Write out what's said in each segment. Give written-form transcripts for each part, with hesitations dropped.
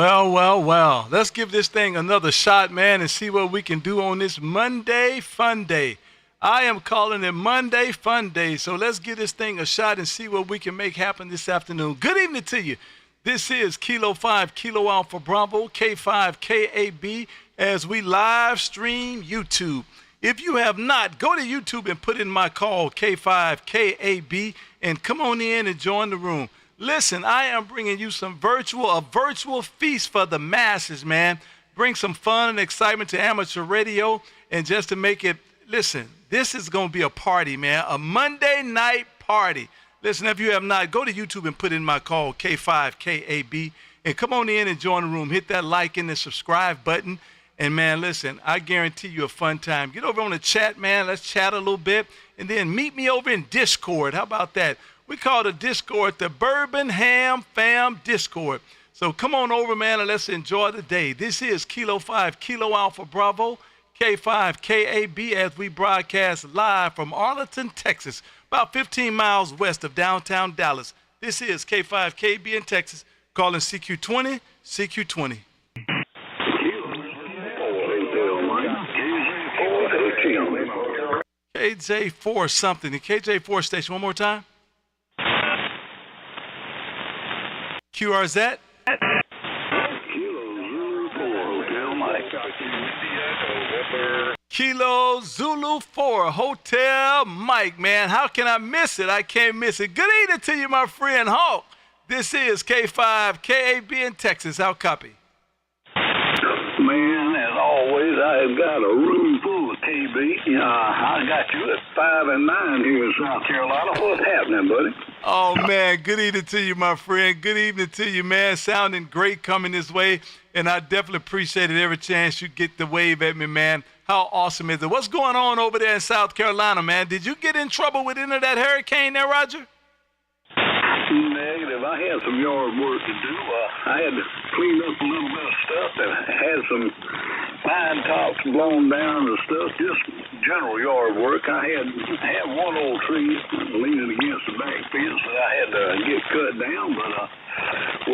Well. Let's give this thing another shot, man, and see what we can do on this Monday Fun Day. I am calling it Monday Fun Day. So let's give this thing a shot and see what we can make happen this afternoon. Good evening to you. This is Kilo 5, Kilo Alpha Bravo, K5, KAB, as we live stream YouTube. If you have not, go to YouTube and put in my call, K5, KAB, and come on in and join the room. Listen, I am bringing you a virtual feast for the masses, man. Bring some fun and excitement to amateur radio. And just to make it, listen, this is going to be a party, man, a Monday night party. Listen, if you have not, go to YouTube and put in my call, K5, KAB, and come on in and join the room. Hit that like and the subscribe button. And, man, listen, I guarantee you a fun time. Get over on the chat, man. Let's chat a little bit. And then meet me over in Discord. How about that? We call the Discord the Bourbon Ham Fam Discord. So come on over, man, and let's enjoy the day. This is Kilo 5, Kilo Alpha Bravo, K5, KAB, as we broadcast live from Arlington, Texas, about 15 miles west of downtown Dallas. This is K5, KB in Texas, calling CQ20, CQ20. KJ4 something. The KJ4 station, one more time. QRZ? Kilo Zulu 4 Hotel Mike, man. How can I miss it? I can't miss it. Good evening to you, my friend Hawk. This is K5, KAB in Texas. How copy? Man, as always, I've got a room full of KB. I got you at 5 and 9 here in South Carolina. What's happening, buddy? Oh, man, good evening to you, my friend. Good evening to you, man. Sounding great coming this way, and I definitely appreciate it every chance you get to wave at me, man. How awesome is it? What's going on over there in South Carolina, man? Did you get in trouble with any of that hurricane there, Roger? Negative. I had some yard work to do. I had to clean up a little bit of stuff and had some pine tops blown down and stuff, just general yard work. I had one old tree leaning against the back fence that I had to get cut down, but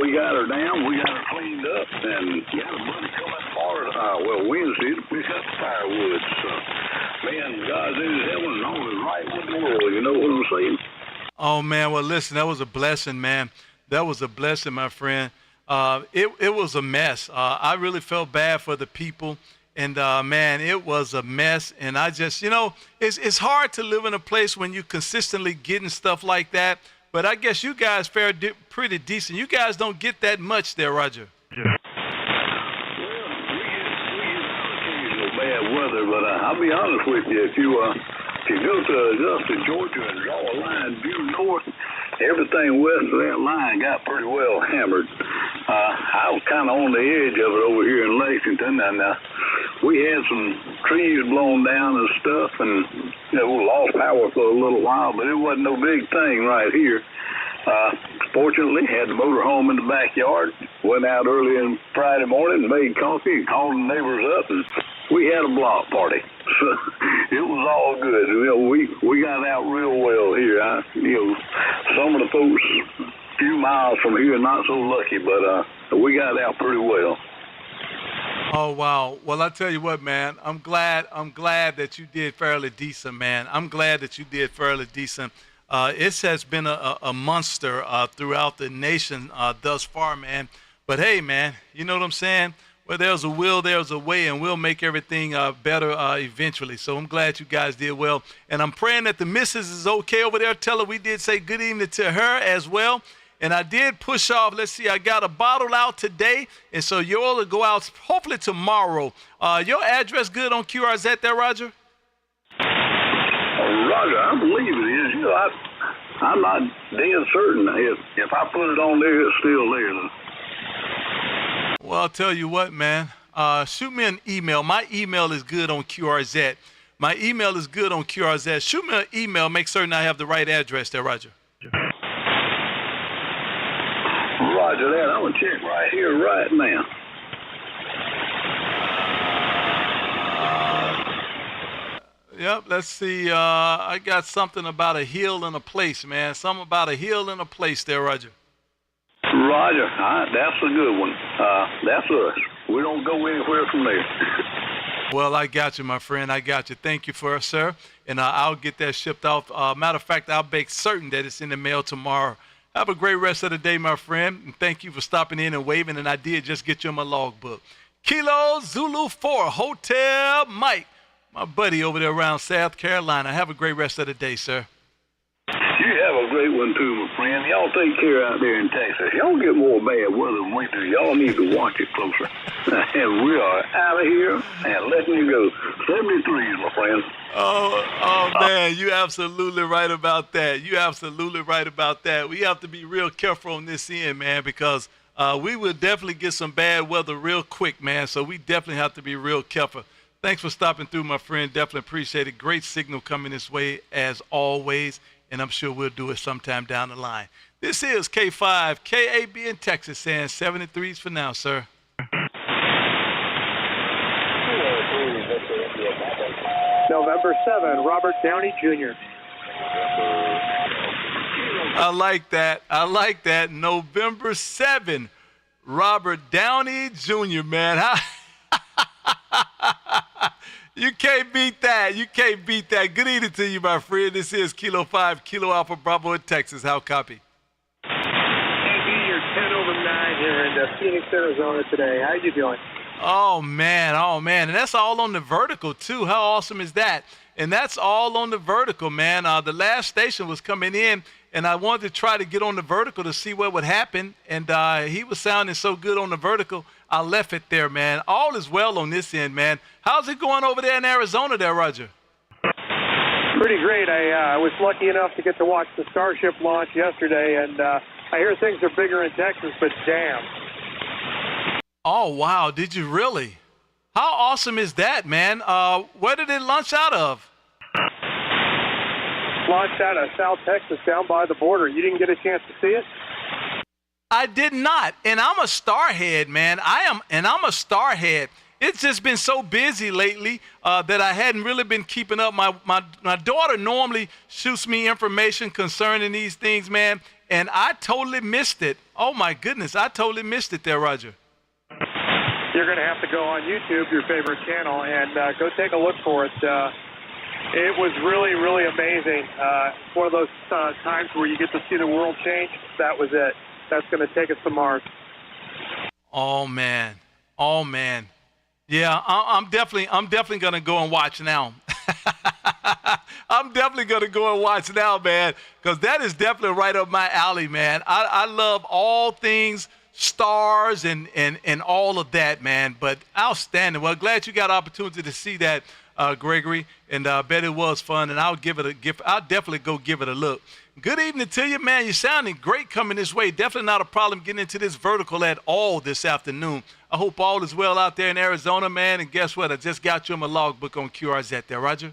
we got her down, we got her cleaned up, and got a buddy coming tomorrow, Wednesday to pick up firewood. So, man, God's in his heaven and all is right with the world, you know what I'm saying? Oh, man, well, listen, that was a blessing, man. That was a blessing, my friend. It was a mess. I really felt bad for the people, and, man, it was a mess. And I just, it's hard to live in a place when you're consistently getting stuff like that, but I guess you guys fared pretty decent. You guys don't get that much there, Roger. Yeah. Well, we get occasional bad weather, but I'll be honest with you, if you go to Augusta, Georgia, and draw a line due north, everything west of that line got pretty well hammered. I was kind of on the edge of it over here in Lexington, and we had some trees blown down and stuff, and lost power for a little while, but it wasn't no big thing right here. Fortunately, had the motor home in the backyard, went out early on Friday morning and made coffee, called the neighbors up, and we had a block party. So it was all good. We got out real well here. Some of the folks a few miles from here not so lucky, but we got out pretty well. Oh, wow. Well, I tell you what, man, I'm glad that you did fairly decent, man. I'm glad that you did fairly decent. It has been a monster throughout the nation thus far, man. But, hey, man, you know what I'm saying? Where there's a will, there's a way, and we'll make everything better eventually. So I'm glad you guys did well. And I'm praying that the missus is okay over there. Tell her we did say good evening to her as well. And I did push off. Let's see, I got a bottle out today. And so yours will go out hopefully tomorrow. Your address good on QRZ there, Roger? Roger, I believe it is. I'm not dead certain. If I put it on there, it's still there. Well, I'll tell you what, man. Shoot me an email. My email is good on QRZ. My email is good on QRZ. Shoot me an email. Make certain I have the right address there, Roger. Roger that. I'm going to check right here, right now. Yep, let's see. I got something about a hill and a place, man. Something about a hill and a place there, Roger. Roger. That's a good one. That's us. We don't go anywhere from there. Well, I got you, my friend. I got you. Thank you for it, sir. And I'll get that shipped off. Matter of fact, I'll make certain that it's in the mail tomorrow. Have a great rest of the day, my friend. And thank you for stopping in and waving. And I did just get you in my logbook. Kilo Zulu 4, Hotel Mike, my buddy over there around South Carolina. Have a great rest of the day, sir. You have a great one, too, my friend. Y'all take care out there in Texas. Y'all get more bad weather than we do. Y'all need to watch it closer. And we are out of here and letting you go. 73, my friend. Oh, man, you absolutely right about that. You absolutely right about that. We have to be real careful on this end, man, because we will definitely get some bad weather real quick, man. So we definitely have to be real careful. Thanks for stopping through, my friend. Definitely appreciate it. Great signal coming this way, as always. And I'm sure we'll do it sometime down the line. This is K5, KAB in Texas, saying 73s for now, sir. November 7, Robert Downey Jr. I like that. I like that. November 7, Robert Downey Jr., man. You can't beat that. You can't beat that. Good evening to you, my friend. This is Kilo 5, Kilo Alpha Bravo in Texas. How copy? KB, you're 10 over 9 here in Phoenix, Arizona today. How you doing? Oh, man. Oh, man. And that's all on the vertical, too. How awesome is that? And that's all on the vertical, man. The last station was coming in, and I wanted to try to get on the vertical to see what would happen. And he was sounding so good on the vertical, I left it there, man. All is well on this end, man. How's it going over there in Arizona there, Roger? Pretty great. I was lucky enough to get to watch the Starship launch yesterday, and I hear things are bigger in Texas, but damn. Oh, wow. Did you really? How awesome is that, man? Where did it launch out of? Launched out of South Texas down by the border. You didn't get a chance to see it? I did not, and I'm a starhead, man. I'm a starhead. It's just been so busy lately that I hadn't really been keeping up. My daughter normally shoots me information concerning these things, man, and I totally missed it. Oh, my goodness, I totally missed it there, Roger. You're going to have to go on YouTube, your favorite channel, and go take a look for it. It was really, really amazing. One of those times where you get to see the world change. That was it. That's going to take us to Mars. Oh man. Yeah, I'm definitely going to go and watch now. I'm definitely going to go and watch now, man, because that is definitely right up my alley, man. I love all things stars and all of that, man. But outstanding. Well, glad you got an opportunity to see that, Gregory, and I bet it was fun, and I'll definitely go give it a look. Good evening to you, man. You're sounding great coming this way. Definitely not a problem getting into this vertical at all this afternoon. I hope all is well out there in Arizona, man. And guess what? I just got you in my logbook on QRZ there, Roger.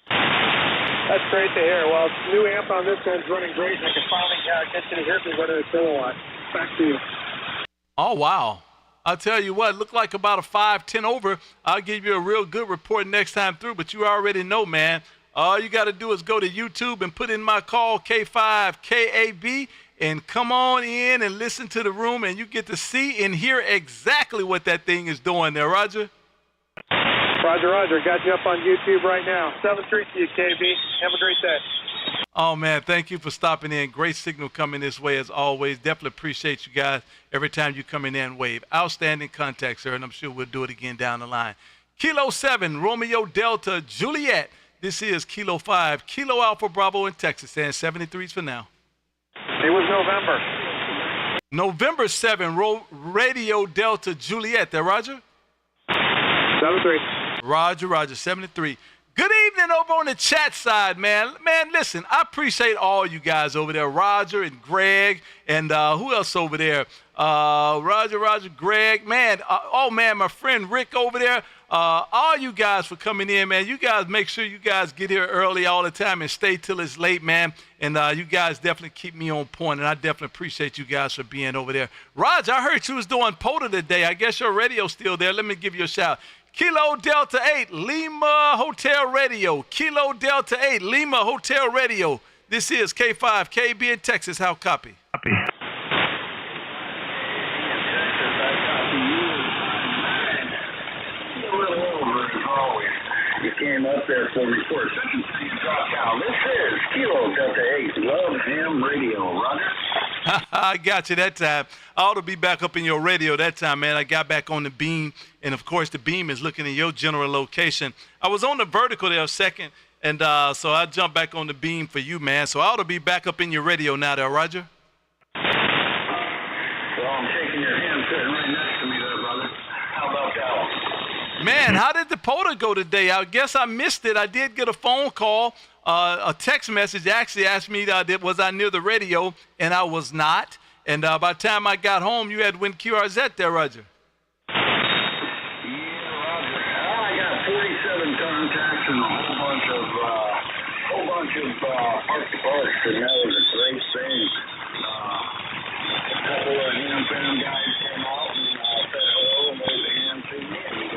That's great to hear. Well, new amp on this end's running great, and I can finally get you to hear me whether it's kilowatt. Back to you. Oh, wow. I'll tell you what, look like about a 5-10 over. I'll give you a real good report next time through, but you already know, man. All you got to do is go to YouTube and put in my call, K5 KAB, and come on in and listen to the room, and you get to see and hear exactly what that thing is doing there, Roger. Roger. Got you up on YouTube right now. 7-3 to you, KB. Have a great day. Oh, man, thank you for stopping in. Great signal coming this way as always. Definitely appreciate you guys every time you come in and wave. Outstanding contact, sir, and I'm sure we'll do it again down the line. Kilo 7, Romeo Delta, Juliet. This is Kilo 5, Kilo Alpha Bravo in Texas, and 73s for now. It was November. November 7, Radio Delta, Juliet. There, Roger? 7-3. Roger, 73. Good evening over on the chat side, man. Man, listen, I appreciate all you guys over there, Roger and Greg, and who else over there? Roger, Greg, man. Man, my friend Rick over there. All you guys for coming in, man. You guys make sure you guys get here early all the time and stay till it's late, man. And you guys definitely keep me on point, and I definitely appreciate you guys for being over there. Roger, I heard you was doing POTA today. I guess your radio's still there. Let me give you a shout. Kilo Delta 8, Lima Hotel Radio. Kilo Delta 8, Lima Hotel Radio. This is K5, KB in Texas. How copy? radio, Roger. I got you that time. I ought to be back up in your radio that time, man. I got back on the beam, and of course the beam is looking in your general location. I was on the vertical there a second, and so I jumped back on the beam for you, man. So I ought to be back up in your radio now there, Roger. Well, I'm shaking your hand sitting right next to me there, brother. How about that one? Man, how did the POTA go today? I guess I missed it. I did get a phone call, a text message actually asked me was I near the radio, and I was not. And by the time I got home, you had win QRZ there, Roger. Yeah, Roger. I got 47 contacts and a whole bunch of parts, and that was a great thing. A couple of ham guys came out and said hello and waved a hand to me, and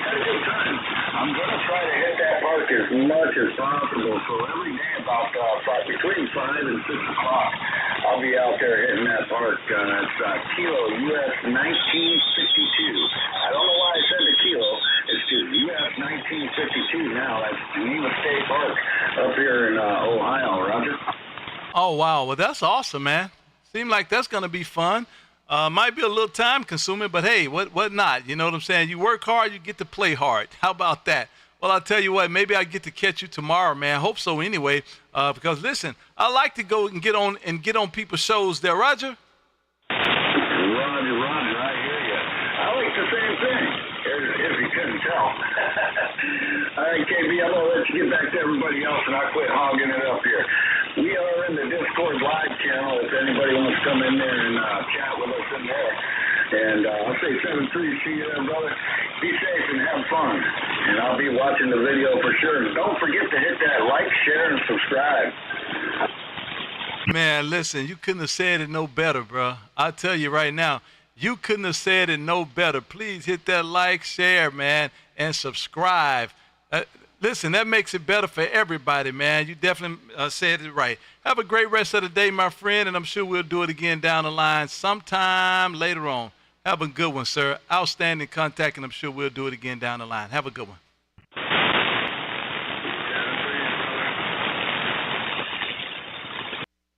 had a good time. I'm going to try to hit that park as much as possible, so every day about between 5 and 6 o'clock, I'll be out there hitting that park. It's Kilo US 1952. I don't know why I said the kilo. It's just US 1952 now. That's Geneva State Park up here in Ohio, Roger. Oh, wow. Well, that's awesome, man. Seems like that's going to be fun. Might be a little time consuming, but hey, what not? You know what I'm saying? You work hard, you get to play hard. How about that? Well, I'll tell you what, maybe I get to catch you tomorrow, man. Hope so anyway, because listen, I like to go and get on people's shows there, Roger. Roger, I hear you. I like the same thing, if you couldn't tell. All right, KB, I'm going to let you get back to everybody else, and I'll quit hogging it up here. We are in the Discord live channel if anybody wants to come in there and chat with us in there. And I'll say 7-3, see you there, brother. Be safe and have fun. And I'll be watching the video for sure. And don't forget to hit that like, share, and subscribe. Man, listen, you couldn't have said it no better, bro. I'll tell you right now, you couldn't have said it no better. Please hit that like, share, man, and subscribe. Listen, that makes it better for everybody, man. You definitely said it right. Have a great rest of the day, my friend, and I'm sure we'll do it again down the line sometime later on. Have a good one, sir. Outstanding contact, and I'm sure we'll do it again down the line. Have a good one.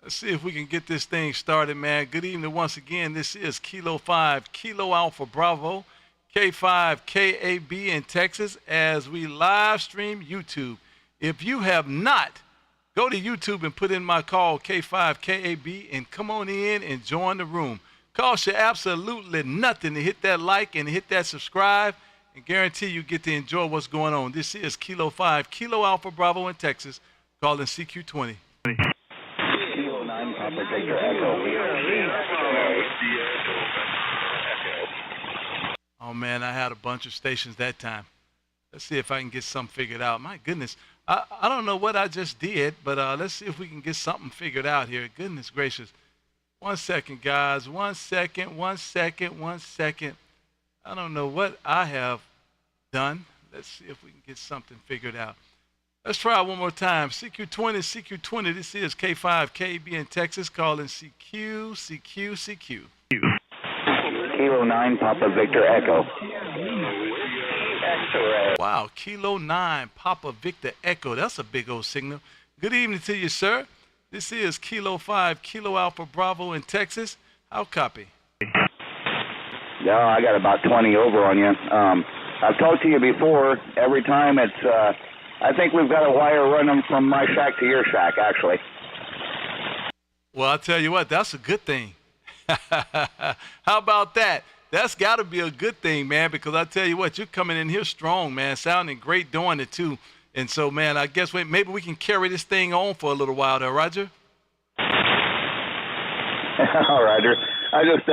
Let's see if we can get this thing started, man. Good evening once again. This is Kilo 5, Kilo Alpha Bravo, K5 KAB in Texas as we live stream YouTube. If you have not, go to YouTube and put in my call, K5 KAB, and come on in and join the room. Costs you absolutely nothing to hit that like and hit that subscribe, and guarantee you get to enjoy what's going on. This is Kilo 5, Kilo Alpha Bravo in Texas, calling CQ20. Kilo 9, Papa Victor Echo. Oh, man, I had a bunch of stations that time. Let's see if I can get something figured out. My goodness, I don't know what I just did, but let's see if we can get something figured out here. Goodness gracious. 1 second, guys. 1 second, 1 second, 1 second. I don't know what I have done. Let's see if we can get something figured out. Let's try one more time. CQ20, CQ20. This is K5 KB in Texas, calling CQ. Kilo 9, Papa Victor Echo. Wow, Kilo 9, Papa Victor Echo. That's a big old signal. Good evening to you, sir. This is Kilo 5, Kilo Alpha Bravo in Texas. How copy? Yeah, I got about 20 over on you. I've talked to you before. Every time it's, I think we've got a wire running from my shack to your shack, actually. Well, I'll tell you what, that's a good thing. How about that? That's got to be a good thing, man, because I tell you what, you're coming in here strong, man, sounding great doing it, too. And so, man, I guess maybe we can carry this thing on for a little while there, Roger. All right, Roger. I just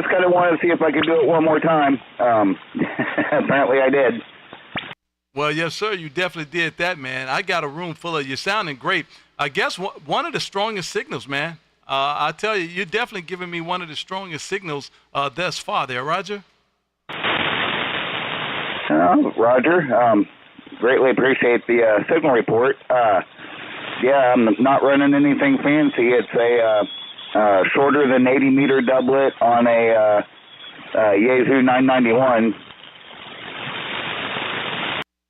kind of wanted to see if I could do it one more time. Apparently I did. Well, yes, sir, you definitely did that, man. I got a room full of you sounding great. I guess one of the strongest signals, man. I tell you, you're definitely giving me one of the strongest signals thus far there, Roger. Roger, greatly appreciate the signal report. Yeah, I'm not running anything fancy. It's a shorter than 80-meter doublet on a Yaesu 991.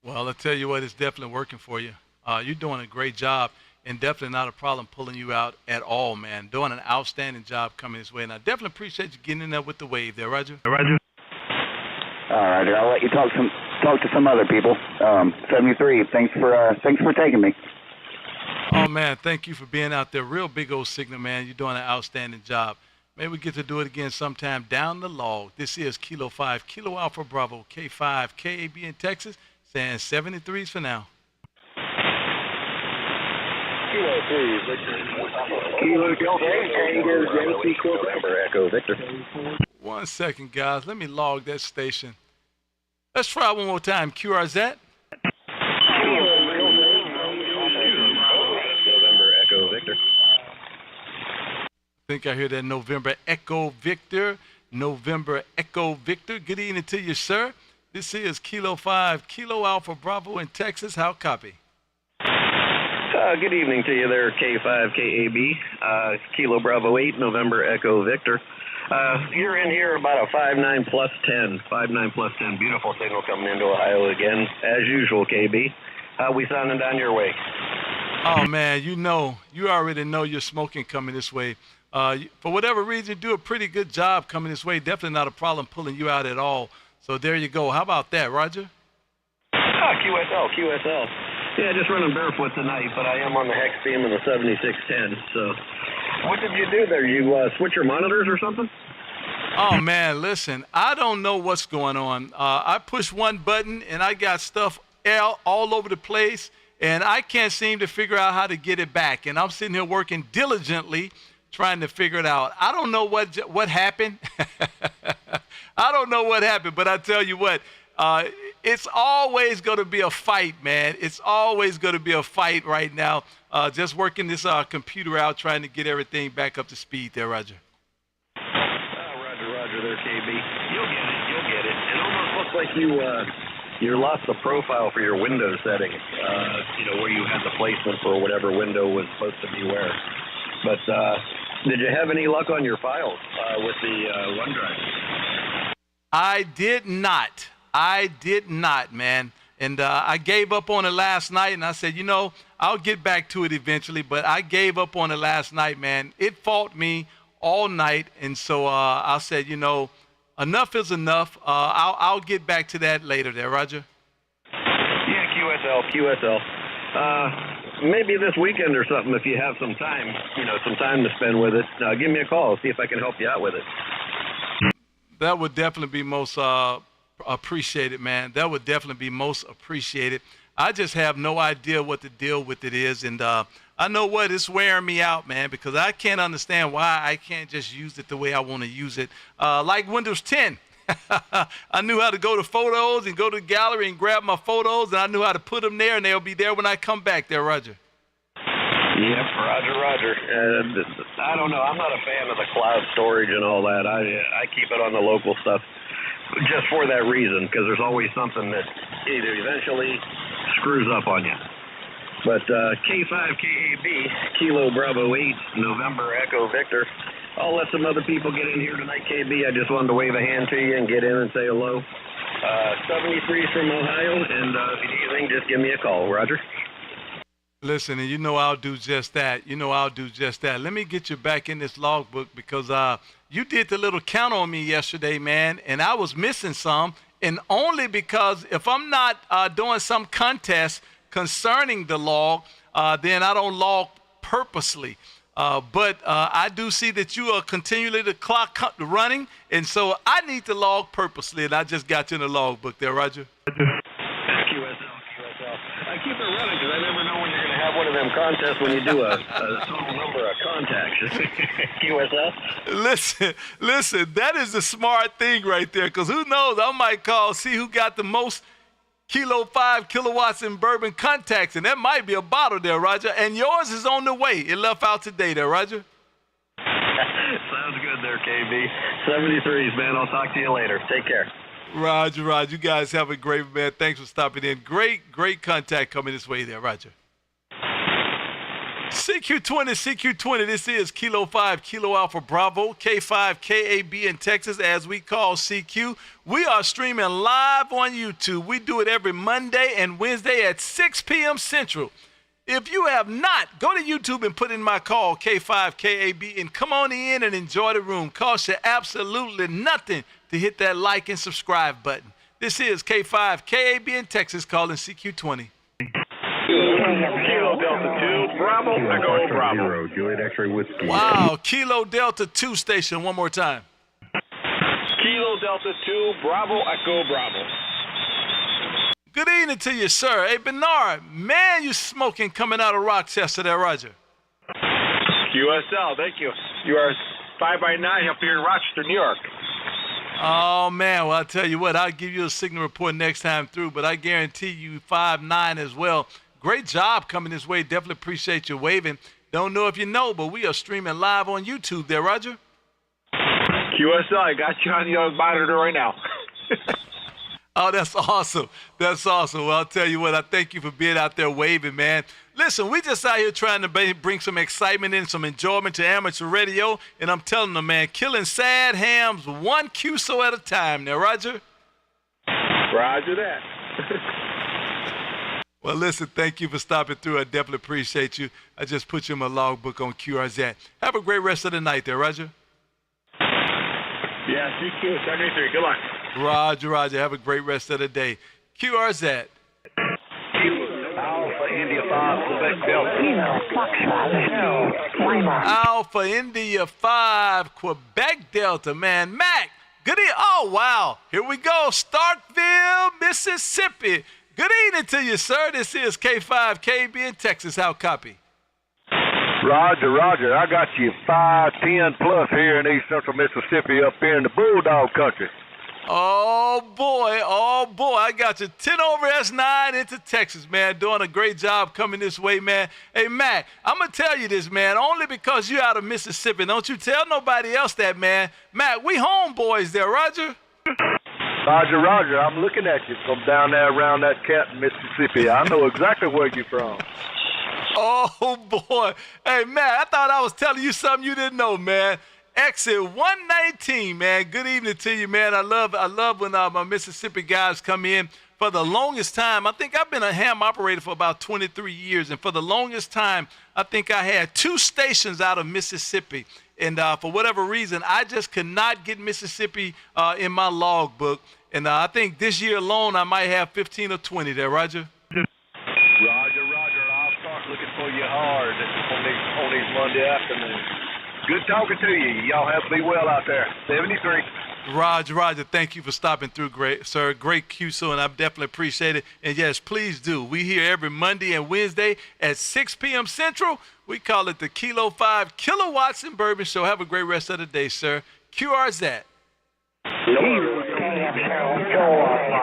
Well, I'll tell you what, it's definitely working for you. You're doing a great job. and definitely not a problem pulling you out at all, man. Doing an outstanding job coming this way, and I definitely appreciate you getting in there with the wave there, Roger. Roger. All right, I'll let you talk to some other people. 73. Thanks for taking me. Oh man, thank you for being out there. Real big old signal, man. You're doing an outstanding job. Maybe we get to do it again sometime down the log. This is Kilo 5, Kilo Alpha Bravo, K5, KAB in Texas, saying 73s for now. Kilo 3, Victor. Kilo 3, November, Echo Victor. 1 second, guys. Let me log that station. Let's try one more time. QRZ. November, Echo Victor. I think I hear that November Echo Victor. November Echo Victor. Good evening to you, sir. This is Kilo 5, Kilo Alpha Bravo in Texas. How copy? Good evening to you there, K5, KAB, Kilo Bravo 8, November Echo Victor. You're in here about a 5.9 plus 10. 5.9 plus 10. Beautiful signal coming into Ohio again, as usual, KB. How we sounding down your way? Oh, man, you already know you're smoking coming this way. For whatever reason, you do a pretty good job coming this way. Definitely not a problem pulling you out at all. So there you go. How about that, Roger? QSL. Yeah, just running barefoot tonight, but I am on the hex beam in the 7610. So, what did you do there? You switch your monitors or something? Oh, man, listen, I don't know what's going on. I push one button, and I got stuff all over the place, and I can't seem to figure out how to get it back. And I'm sitting here working diligently trying to figure it out. I don't know what happened. I don't know what happened, but I tell you what, it's always going to be a fight, man. It's always going to be a fight right now. Just working this computer out, trying to get everything back up to speed there, Roger. Roger there, KB. You'll get it. It almost looks like you lost the profile for your window settings, where you had the placement for whatever window was supposed to be where. But did you have any luck on your files with the OneDrive? I did not, man. And I gave up on it last night, and I said, I'll get back to it eventually, but I gave up on it last night, man. It fought me all night, and so I said, enough is enough. I'll get back to that later there, Roger. Yeah, QSL. Maybe this weekend or something if you have some time, some time to spend with it. Give me a call, see if I can help you out with it. That would definitely be most appreciated, man. That would definitely be most appreciated. I just have no idea what the deal with it is, and I know what it's wearing me out, man, because I can't understand why I can't just use it the way I want to use it. Like Windows 10. I knew how to go to photos and go to the gallery and grab my photos, and I knew how to put them there, and they'll be there when I come back there, Roger. Yep, Roger. I don't know. I'm not a fan of the cloud storage and all that. I keep it on the local stuff just for that reason, because there's always something that either eventually screws up on you. But K5 KAB, Kilo Bravo 8, November Echo Victor. I'll let some other people get in here tonight, KB. I just wanted to wave a hand to you and get in and say hello. 73's from Ohio, and if you need anything, just give me a call. Roger. Listen, and I'll do just that. Let me get you back in this logbook because you did the little count on me yesterday, man, and I was missing some, and only because if I'm not doing some contest concerning the log, then I don't log purposely. But I do see that you are continually the clock running, and so I need to log purposely, and I just got you in the logbook there, Roger. QSL. I keep it running because I never know when you're going to have one of them contests when you do a total number of contacts. QSL? Listen, that is the smart thing right there, because who knows, I might see who got the most Kilo 5 kilowatts and bourbon contacts, and that might be a bottle there, Roger. And yours is on the way. It left out today there, Roger. Sounds good there, KB. 73s, man. I'll talk to you later. Take care. Roger. You guys have a great, man. Thanks for stopping in. Great contact coming this way there, Roger. CQ20. This is Kilo 5, Kilo Alpha Bravo, K5, KAB in Texas, as we call CQ. We are streaming live on YouTube. We do it every Monday and Wednesday at 6 p.m. Central. If you have not, go to YouTube and put in my call, K5KAB, and come on in and enjoy the room. Costs you absolutely nothing to hit that like and subscribe button. This is K5KAB in Texas calling CQ20. Kilo Delta 2, Bravo, Echo Bravo. Juliet X-ray whiskey. Wow, Kilo Delta 2 station one more time. Kilo Delta 2, Bravo, Echo Bravo. Good evening to you, sir. Hey, Bernard, man, you smoking coming out of Rochester there, Roger. QSL, thank you. You are 5x9 up here in Rochester, New York. Oh, man, well, I'll tell you what, I'll give you a signal report next time through, but I guarantee you 5'9" as well. Great job coming this way. Definitely appreciate you waving. Don't know if you know, but we are streaming live on YouTube there, Roger. QSL, I got you on the monitor right now. Oh, that's awesome. That's awesome. Well, I'll tell you what, I thank you for being out there waving, man. Listen, we just out here trying to bring some excitement and some enjoyment to amateur radio, and I'm telling them, man, killing sad hams one QSO at a time now, Roger. Roger that. Well, listen, thank you for stopping through. I definitely appreciate you. I just put you in my logbook on QRZ. Have a great rest of the night there, Roger. Yeah, CQ 73. Good luck. Roger, Roger. Have a great rest of the day. QRZ. Alpha India 5, Quebec Delta. Alpha India 5, Quebec Delta, man. Mac, good evening. Oh, wow. Here we go. Starkville, Mississippi. Good evening to you, sir. This is K5KB in Texas. How copy? Roger. I got you 510 plus here in East Central Mississippi up here in the Bulldog country. Oh, boy. I got you 10 over S9 into Texas, man. Doing a great job coming this way, man. Hey, Mac, I'm going to tell you this, man, only because you're out of Mississippi. Don't you tell nobody else that, man. Mac, we homeboys there, Roger. Roger. I'm looking at you from down there around that Canton, Mississippi. I know exactly where you're from. Oh, boy. Hey, Matt, I thought I was telling you something you didn't know, man. Exit 119, man. Good evening to you, man. I love when my Mississippi guys come in. For the longest time, I think I've been a ham operator for about 23 years, and for the longest time, I think I had 2 stations out of Mississippi. And for whatever reason, I just could not get Mississippi in my logbook. And I think this year alone, I might have 15 or 20 there, Roger. Roger. I'll start looking for you hard on these Monday afternoons. Good talking to you. Y'all have to be well out there. 73. Roger. Thank you for stopping through, sir. Great QSO, and I definitely appreciate it. And yes, please do. We here every Monday and Wednesday at 6 p.m. Central. We call it the Kilo 5 Kilowatts And Bourbon Show. Have a great rest of the day, sir. QRZ.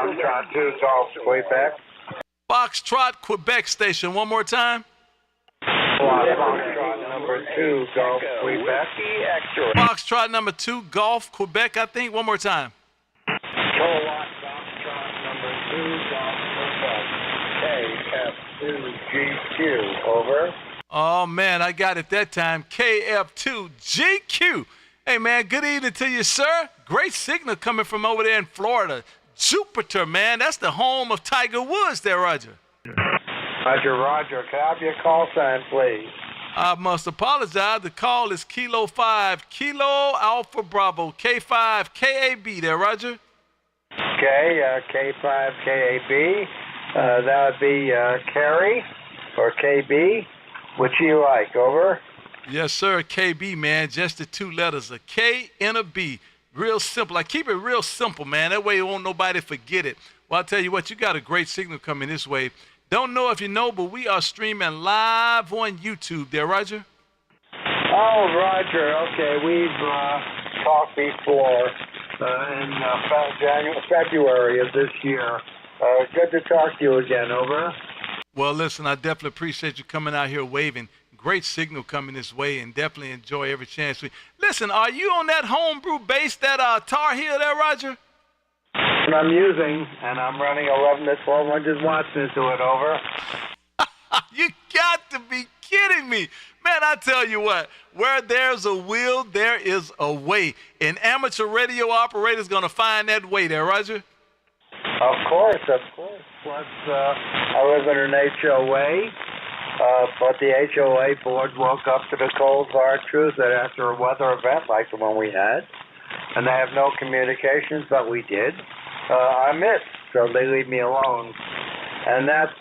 Foxtrot 2, Golf, Quebec. Foxtrot, Quebec station. One more time. Foxtrot number 2, Golf, Quebec. Foxtrot number 2, Golf, Quebec, I think. One more time. Kilowatt Foxtrot number 2, Golf, Quebec. KF2GQ, over. Oh, man, I got it that time. KF2GQ. Hey, man, good evening to you, sir. Great signal coming from over there in Florida. Jupiter, man. That's the home of Tiger Woods there, Roger. Roger. Can I have your call sign, please? I must apologize. The call is Kilo 5, Kilo Alpha Bravo, K5 KAB there, Roger. Okay, K5 KAB. That would be Carrie or KB. Which you like, over? Yes, sir, KB, man. Just the 2 letters, a K and a B. Real simple. I keep it real simple, man. That way won't nobody forget it. Well, I'll tell you what, you got a great signal coming this way. Don't know if you know, but we are streaming live on YouTube there, Roger. Oh, Roger. Okay, we've talked before in February of this year. Good to talk to you again, over. Well, listen, I definitely appreciate you coming out here waving. Great signal coming this way, and definitely enjoy every chance we. Listen, are you on that homebrew base, that Tar Heel there, Roger? I'm using, and I'm running 11 to 1200 watts into it, over. You got to be kidding me. Man, I tell you what, where there's a will, there is a way. An amateur radio operator's going to find that way there, Roger. Of course. Plus, I live in an HOA. But the HOA board woke up to the cold hard truth that after a weather event like the one we had, and they have no communications, but we did, I missed, so they leave me alone. And that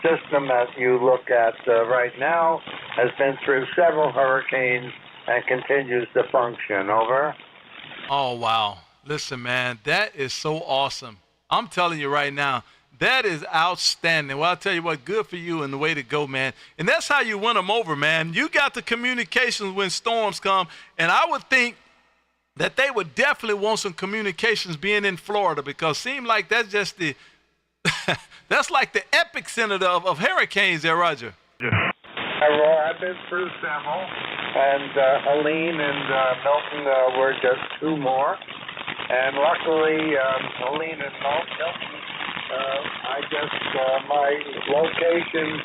system that you look at right now has been through several hurricanes and continues to function. Over. Oh, wow. Listen, man, that is so awesome. I'm telling you right now, that is outstanding. Well, I'll tell you what, good for you and the way to go, man. And that's how you win them over, man. You got the communications when storms come, and I would think that they would definitely want some communications being in Florida, because it seems like that's just the that's like the epic center of hurricanes there, Roger. I've been through several, and Helene and Milton were just two more. And luckily, Helene and Milton, my location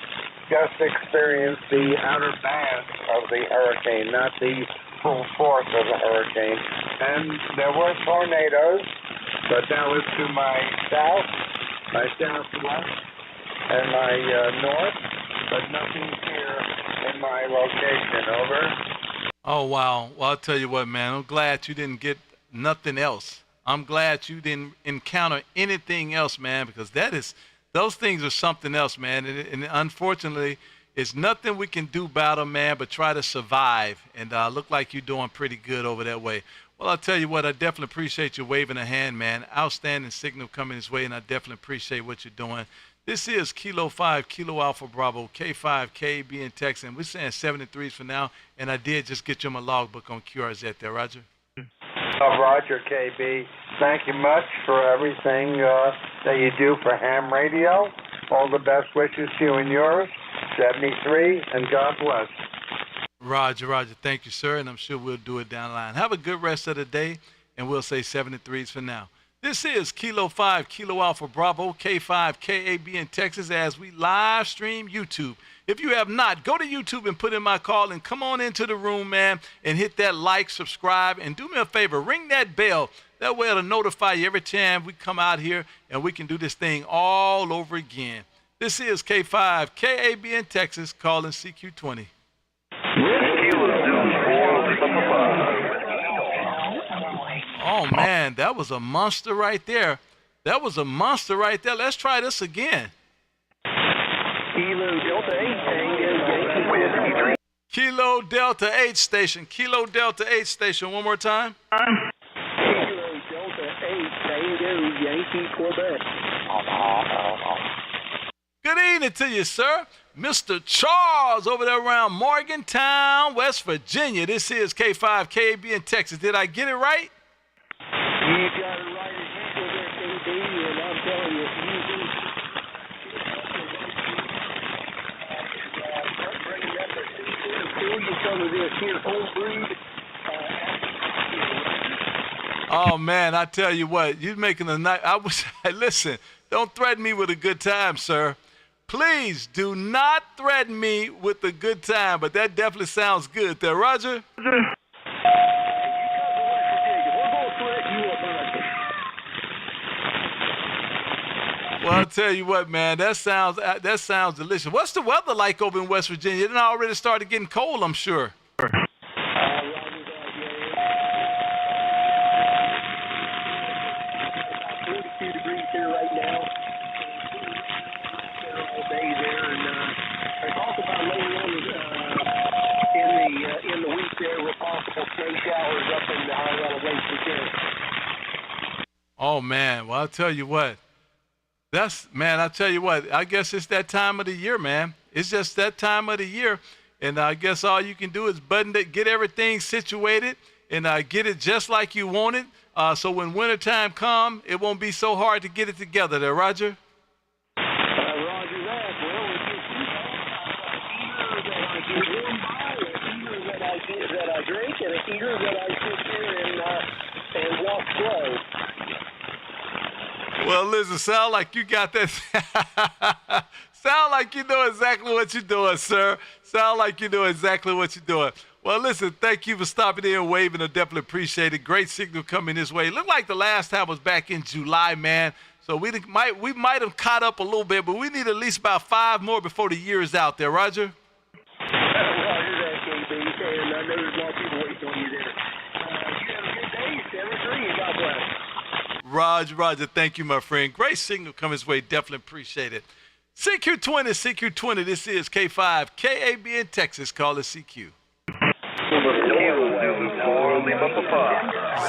just experienced the outer band of the hurricane, not the full force of the hurricane. And there were tornadoes, but that was to my south, my southwest, and my north, but nothing here in my location. Over. Oh, wow. Well, I'll tell you what, man, I'm glad you didn't get nothing else. I'm glad you didn't encounter anything else, man, because those things are something else, man. And unfortunately, it's nothing we can do about them, man, but try to survive. And look like you're doing pretty good over that way. Well, I'll tell you what, I definitely appreciate you waving a hand, man. Outstanding signal coming this way, and I definitely appreciate what you're doing. This is Kilo 5, Kilo Alpha Bravo, K5, KB in Texas. And we're saying 73s for now, and I did just get you my logbook on QRZ there, Roger. Roger, KB. Thank you much for everything that you do for ham radio. All the best wishes to you and yours. 73, and God bless. Roger. Thank you, sir, and I'm sure we'll do it down the line. Have a good rest of the day, and we'll say 73s for now. This is Kilo 5, Kilo Alpha Bravo, K5, KAB in Texas as we live stream YouTube. If you have not, go to YouTube and put in my call and come on into the room, man, and hit that like, subscribe, and do me a favor, ring that bell. That way it'll notify you every time we come out here and we can do this thing all over again. This is K5, KAB in Texas, calling CQ20. Oh, man, that was a monster right there. Let's try this again. Kilo Delta 8 Tango. Kilo Delta 8 station. Kilo Delta 8 station. One more time. Kilo Delta 8 Tango Yankee Quebec. Good evening to you, sir. Mr. Charles over there around Morgantown, West Virginia. This is K5 KAB in Texas. Did I get it right? You got it right as usual there, KB, and I'm telling you, some of this here home brewed. Oh, man, I tell you what, you're making a night. Listen, don't threaten me with a good time, sir. Please do not threaten me with a good time, but that definitely sounds good there, Roger. Well, I'll tell you what, man, that sounds delicious. What's the weather like over in West Virginia? It already started getting cold, I'm sure. 42 degrees here right now. All day there, and they talk about later on in the week there with possible snow showers up in the higher elevation there. Oh, man, well, I'll tell you what. I tell you what, I guess it's that time of the year, man. It's just that time of the year. And I guess all you can do is get everything situated and get it just like you want it. So when wintertime comes, it won't be so hard to get it together there, Roger. Roger that. Well, it's a heater that I drink and a heater that I sit here and walk slow. Well, listen, sound like you got that. Sound like you know exactly what you're doing, sir. Sound like you know exactly what you're doing. Well, listen, thank you for stopping in and waving. I definitely appreciate it. Great signal coming this way. Looked like the last time was back in July, man. So we might have caught up a little bit, but we need at least about 5 more before the year is out there, Roger. Roger that, KB. And I know there's a lot of people waiting on you there. You have a good day. 7-3. God bless. Roger. Thank you, my friend. Great signal coming his way. Definitely appreciate it. CQ20. This is K5, KAB in Texas. Call it CQ.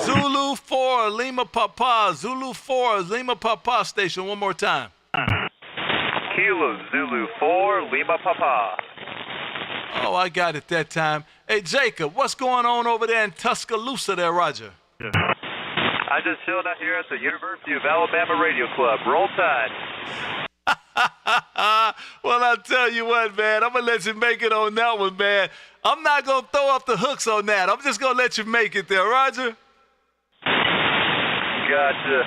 Zulu 4, Lima Papa. Zulu 4, Lima Papa station. One more time. Kilo Zulu 4, Lima Papa. Oh, I got it that time. Hey, Jacob, what's going on over there in Tuscaloosa there, Roger? I just chilled out here at the University of Alabama Radio Club. Roll Tide. Well, I'll tell you what, man. I'm going to let you make it on that one, man. I'm not going to throw up the hooks on that. I'm just going to let you make it there, Roger. Gotcha.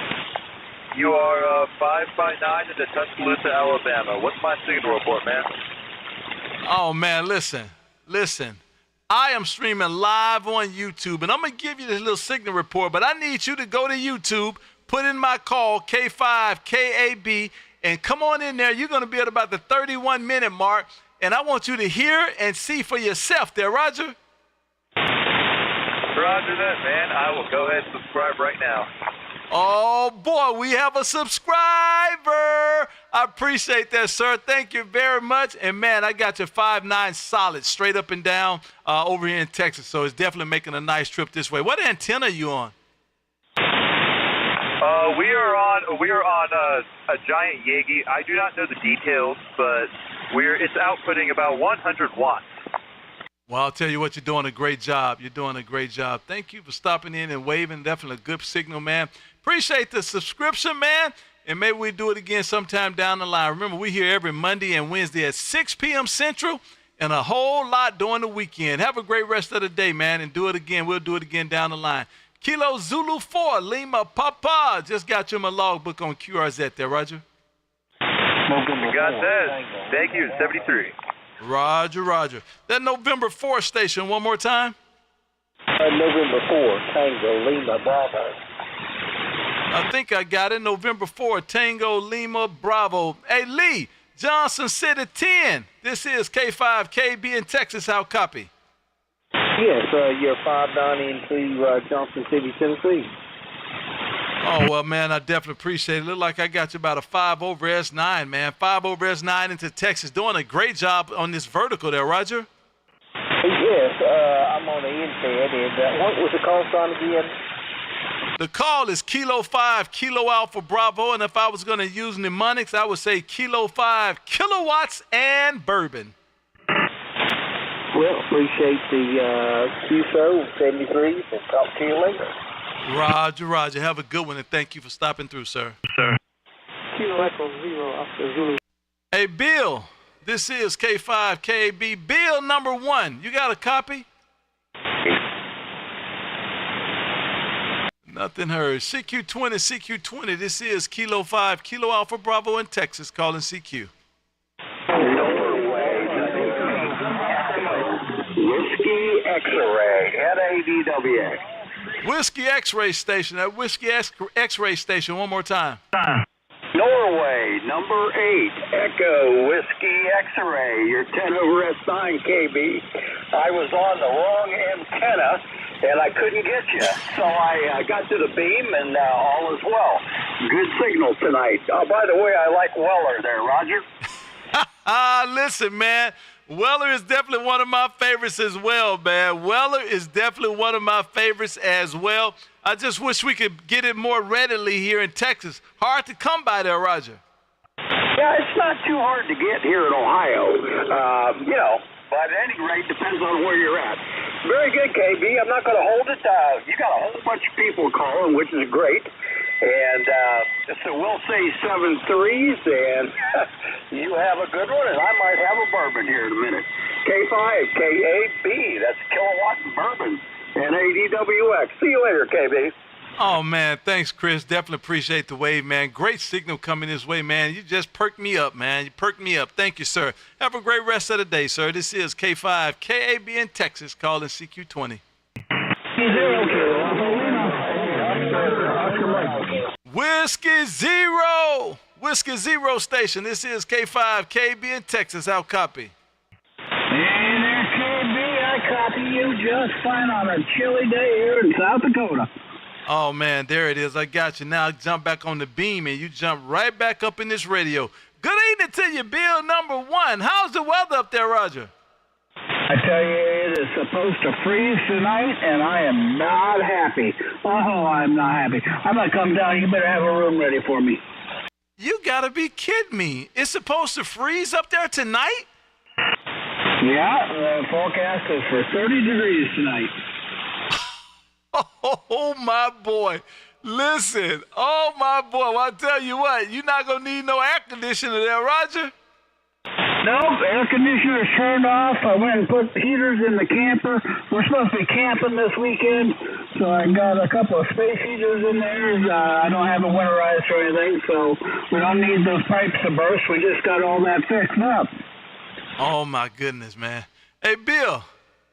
You are 5x9 into Tuscaloosa, Alabama. What's my signal report, man? Oh, man, listen. I am streaming live on YouTube, and I'm going to give you this little signal report, but I need you to go to YouTube, put in my call, K5, KAB, and come on in there. You're going to be at about the 31-minute mark, and I want you to hear and see for yourself there, Roger. Roger that, man. I will go ahead and subscribe right now. Oh, boy, we have a subscriber. I appreciate that, sir. Thank you very much. And, man, I got your 5.9 solid straight up and down over here in Texas, so it's definitely making a nice trip this way. What antenna are you on? We are on a giant Yagi. I do not know the details, but it's outputting about 100 watts. Well, I'll tell you what, you're doing a great job. Thank you for stopping in and waving. Definitely a good signal, man. Appreciate the subscription, man. And maybe we do it again sometime down the line. Remember, we're here every Monday and Wednesday at 6 p.m. Central and a whole lot during the weekend. Have a great rest of the day, man, and do it again. We'll do it again down the line. Kilo Zulu 4, Lima Papa. Just got you in my logbook on QRZ there, Roger. Got that. Thank you, 73. Roger. That November 4 station, one more time. November 4, Tango, Lima, Bravo. I think I got it. November 4, Tango, Lima, Bravo. Hey, Lee, Johnson City 10. This is K5, KB in Texas. How copy? Yes, you're 5.9 into Johnson City, Tennessee. Oh, well, man, I definitely appreciate it. Look like I got you about a 5 over S9, man. 5 over S9 into Texas. Doing a great job on this vertical there, Roger. Yes, I'm on the inside. And what was the call sign again? The call is Kilo 5, Kilo Alpha Bravo. And if I was going to use mnemonics, I would say Kilo 5, Kilowatts and Bourbon. Well, appreciate the QSO 73, and talk to you later. Roger. Have a good one, and thank you for stopping through, sir. Kilo Echo 0 after Zulu. Hey, Bill, this is K5 KB. Bill number 1. You got a copy? Nothing heard. CQ20. This is Kilo 5, Kilo Alpha Bravo in Texas, calling CQ. Whiskey X-Ray, NADWX. Whiskey X-ray station. That Whiskey X-ray station. One more time. Norway, number 8, Echo Whiskey X-Ray, your 10 over S9 KB. I was on the wrong antenna, and I couldn't get you, so I got to the beam, and all is well. Good signal tonight. Oh, by the way, I like Weller there, Roger. Listen, man. Weller is definitely one of my favorites as well, man. Weller is definitely one of my favorites as well. I just wish we could get it more readily here in Texas. Hard to come by there, Roger. Yeah, it's not too hard to get here in Ohio. But at any rate, depends on where you're at. Very good, KB. I'm not going to hold it. You got a whole bunch of people calling, which is great. And so we'll say 7 threes, and you have a good one, and I might have a bourbon here in a minute. K5, KAB, that's Kilowatt and Bourbon, NADWX. See you later, KB. Oh, man, thanks, Chris. Definitely appreciate the wave, man. Great signal coming this way, man. You just perked me up, man. You perked me up. Thank you, sir. Have a great rest of the day, sir. This is K5, KAB in Texas, calling CQ20. Whiskey Zero. Whiskey Zero Station. This is K5KB in Texas. How copy? Hey there, KB. I copy you just fine on a chilly day here in South Dakota. Oh, man, there it is. I got you. Now jump back on the beam, and you jump right back up in this radio. Good evening to you, Bill number one. How's the weather up there, Roger? I tell you, it is supposed to freeze tonight, and I am not happy. Oh, I'm not happy. I'm going to come down. You better have a room ready for me. You got to be kidding me. It's supposed to freeze up there tonight? Yeah, the forecast is for 30 degrees tonight. Oh, my boy. Listen, oh, my boy. Well, I'll tell you what, you're not going to need no air conditioner there, Roger. Nope, air conditioner is turned off. I went and put heaters in the camper. We're supposed to be camping this weekend, so I got a couple of space heaters in there. I don't have it winterized or anything, so we don't need those pipes to burst. We just got all that fixed up. Oh, my goodness, man. Hey, Bill.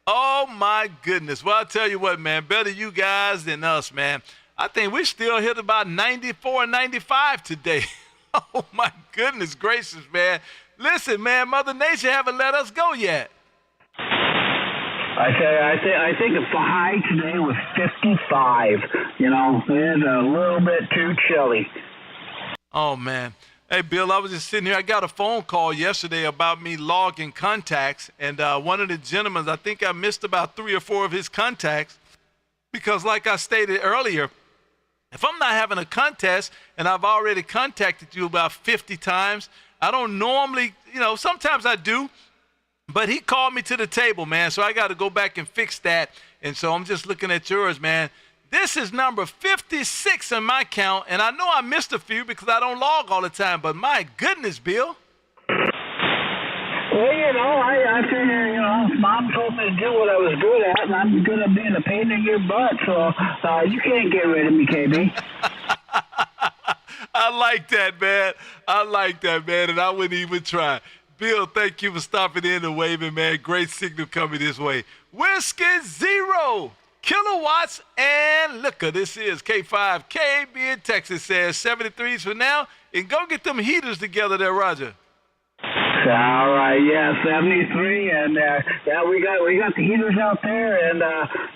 Oh, my goodness. Well, I'll tell you what, man, better you guys than us, man. I think we still hit about 94 and 95 today. Oh, my goodness gracious, man. Listen, man, Mother Nature haven't let us go yet. I tell you, I think the high today was 55. You know, it's a little bit too chilly. Oh, man. Hey, Bill, I was just sitting here. I got a phone call yesterday about me logging contacts, and one of the gentlemen, I think I missed about 3 or 4 of his contacts because, like I stated earlier, if I'm not having a contest and I've already contacted you about 50 times, I don't normally, sometimes I do, but he called me to the table, man, so I got to go back and fix that. And so I'm just looking at yours, man. This is number 56 in my count, and I know I missed a few because I don't log all the time, but my goodness, Bill. Well, I figure, Mom told me to do what I was good at, and I'm good at being a pain in your butt, so you can't get rid of me, KB. I like that, man. And I wouldn't even try. Bill, thank you for stopping in and waving, man. Great signal coming this way. Whiskey Zero, Kilowatts and Liquor. This is K5KB in Texas. Says 73s for now. And go get them heaters together there, Roger. All right, yeah, 73, and we got the heaters out there, and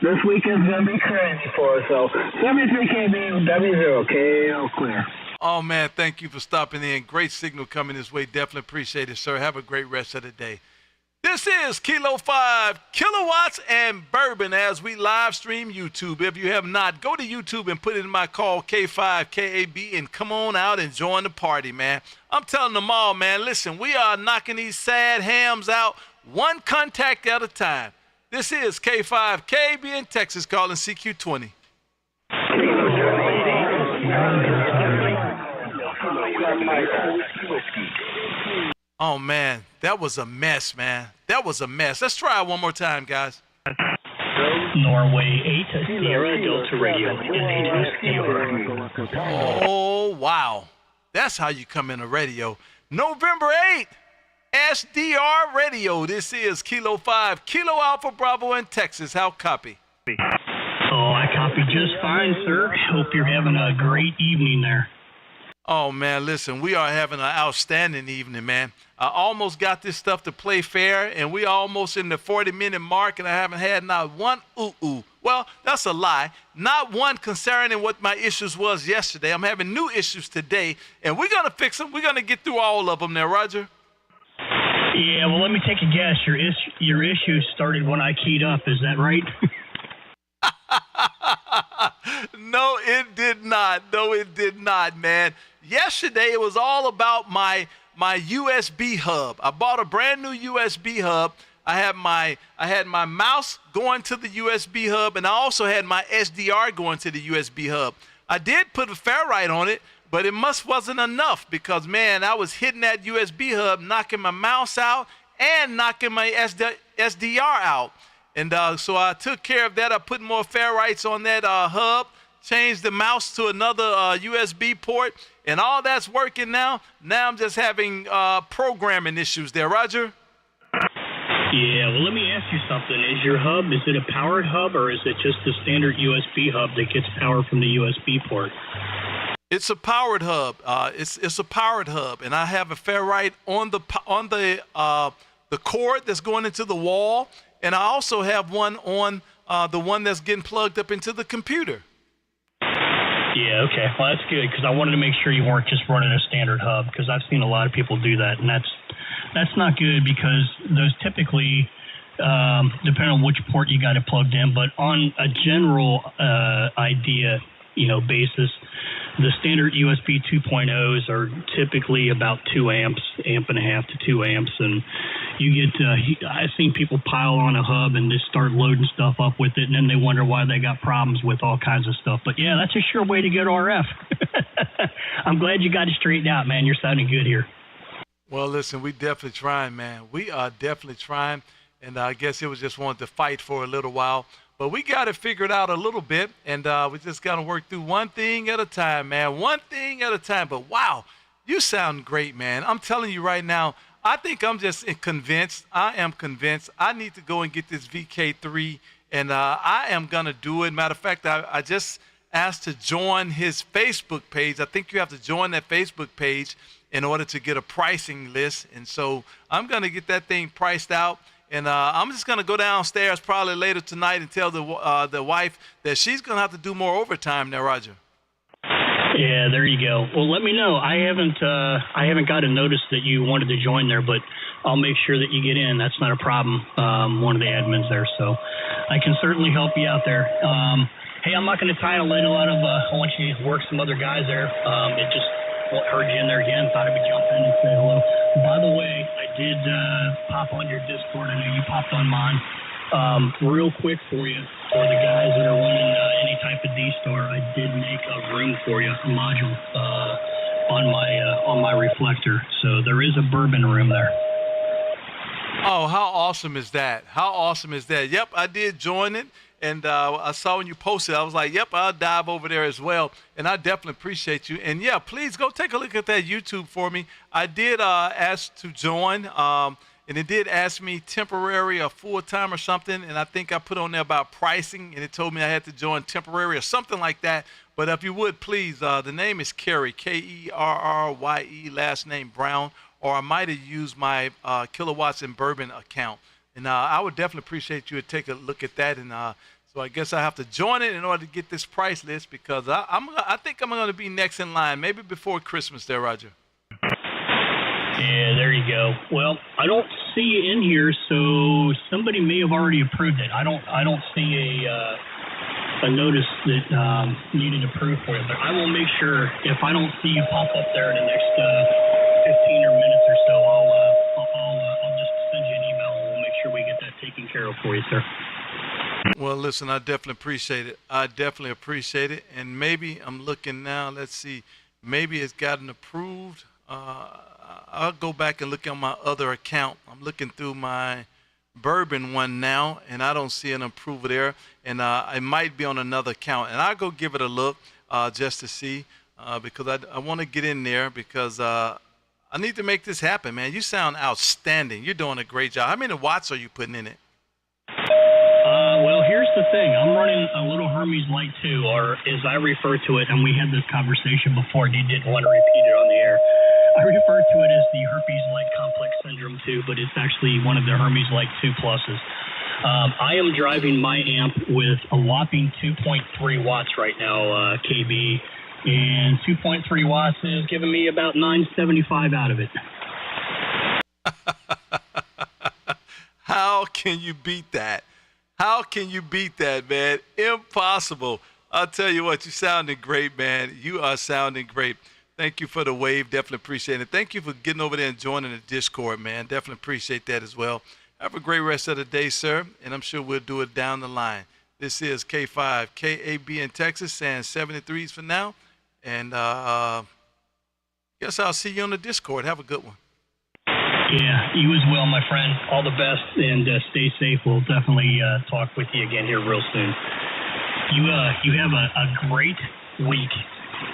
this weekend's gonna be crazy for us. So 73 KB, W0, KO clear. Oh, man, thank you for stopping in. Great signal coming this way. Definitely appreciate it, sir. Have a great rest of the day. This is Kilo 5, Kilowatts and Bourbon as we live stream YouTube. If you have not, go to YouTube and put in my call, K5KAB, and come on out and join the party, man. I'm telling them all, man, listen, we are knocking these sad hams out one contact at a time. This is K5KB in Texas calling CQ20. Oh, man, that was a mess, man. That was a mess. Let's try it one more time, guys. Norway 8, Sierra Delta Radio. Oh, wow. That's how you come in a radio. November 8th, SDR Radio. This is Kilo 5, Kilo Alpha Bravo in Texas. How copy? Oh, I copy just fine, sir. Hope you're having a great evening there. Oh, man, listen, we are having an outstanding evening, man. I almost got this stuff to play fair, and we almost in the 40-minute mark, and I haven't had not one ooh-ooh. Well, that's a lie. Not one concerning what my issues was yesterday. I'm having new issues today, and we're going to fix them. We're going to get through all of them now, Roger. Yeah, well, let me take a guess. Your issue started when I keyed up. Is that right? No, it did not. No, it did not, man. Yesterday, it was all about my USB hub. I bought a brand new USB hub. I had my mouse going to the USB hub, and I also had my SDR going to the USB hub. I did put a Ferrite on it, but it wasn't enough because, man, I was hitting that USB hub, knocking my mouse out and knocking my SDR out. And so I took care of that. I put more Ferrites on that hub, changed the mouse to another USB port, and all that's working now. Now I'm just having programming issues there. Roger? Yeah, well, let me ask you something. Is your hub, is it a powered hub, or is it just the standard USB hub that gets power from the USB port? It's a powered hub. It's a powered hub, and I have a Ferrite on the cord that's going into the wall, and I also have one on the one that's getting plugged up into the computer. Yeah, okay. Well, that's good, because I wanted to make sure you weren't just running a standard hub, because I've seen a lot of people do that, and that's not good, because those typically, depending on which port you got it plugged in, but on a general idea, basis, the standard USB 2.0s are typically about 2 amps, amp and a half to 2 amps, and you get, I've seen people pile on a hub and just start loading stuff up with it, and then they wonder why they got problems with all kinds of stuff. But yeah, that's a sure way to get RF. I'm glad you got it straightened out, man. You're sounding good here. Well, listen, we definitely trying, man. We are definitely trying, and I guess it was just wanting to fight for a little while. But we got it figured out a little bit, and we just got to work through one thing at a time, man. One thing at a time. But, wow, you sound great, man. I'm telling you right now, I think I'm just convinced. I am convinced I need to go and get this VK3, and I am going to do it. Matter of fact, I just asked to join his Facebook page. I think you have to join that Facebook page in order to get a pricing list. And so I'm going to get that thing priced out. And I'm just going to go downstairs probably later tonight and tell the wife that she's going to have to do more overtime there, Roger. Yeah, there you go. Well, let me know. I haven't got a notice that you wanted to join there, but I'll make sure that you get in. That's not a problem. One of the admins there, so I can certainly help you out there. Hey, I'm not going to title it a lot of. I want you to work some other guys there. It just heard you in there again. Thought I would jump in and say hello. By the way, I did pop on your Discord. I know you popped on mine. Real quick for you, for the guys that are running any type of D-Star, I did make a room for you, a module on my reflector. So there is a bourbon room there. Oh, how awesome is that? How awesome is that? Yep, I did join it. And I saw when you posted, I was like, yep, I'll dive over there as well. And I definitely appreciate you. And, yeah, please go take a look at that YouTube for me. I did ask to join, and it did ask me temporary or full-time or something. And I think I put on there about pricing, and it told me I had to join temporary or something like that. But if you would, please, the name is Kerry, Kerrye, last name Brown. Or I might have used my Kilowatts and Bourbon account. And I would definitely appreciate you to take a look at that. And so I guess I have to join it in order to get this price list, because I think I'm going to be next in line, maybe before Christmas there, Roger. Yeah, there you go. Well, I don't see you in here, so somebody may have already approved it. I don't see a notice that needed approved for you, but I will make sure if I don't see you pop up there in the next 15 or minutes or so, I'll just send you an email and we'll make sure we get that taken care of for you, sir. Well, listen, I definitely appreciate it. I definitely appreciate it. And maybe I'm looking now. Let's see. Maybe it's gotten approved. I'll go back and look on my other account. I'm looking through my bourbon one now, and I don't see an approval there. And it might be on another account. And I'll go give it a look just to see, because I want to get in there, because I need to make this happen, man. You sound outstanding. You're doing a great job. How many watts are you putting in it? Well, here's the thing. I'm running a little Hermes Light 2, or as I refer to it, and we had this conversation before, and you didn't want to repeat it on the air. I refer to it as the Herpes Light Complex Syndrome 2, but it's actually one of the Hermes Light 2 pluses. I am driving my amp with a whopping 2.3 watts right now, KB, and 2.3 watts is giving me about 975 out of it. How can you beat that? How can you beat that, man? Impossible. I'll tell you what, you're sounding great, man. You are sounding great. Thank you for the wave. Definitely appreciate it. Thank you for getting over there and joining the Discord, man. Definitely appreciate that as well. Have a great rest of the day, sir, and I'm sure we'll do it down the line. This is K5, KAB in Texas, saying 73s for now. And guess I'll see you on the Discord. Have a good one. Yeah, you as well, my friend. All the best, and stay safe. We'll definitely talk with you again here real soon. You have a great week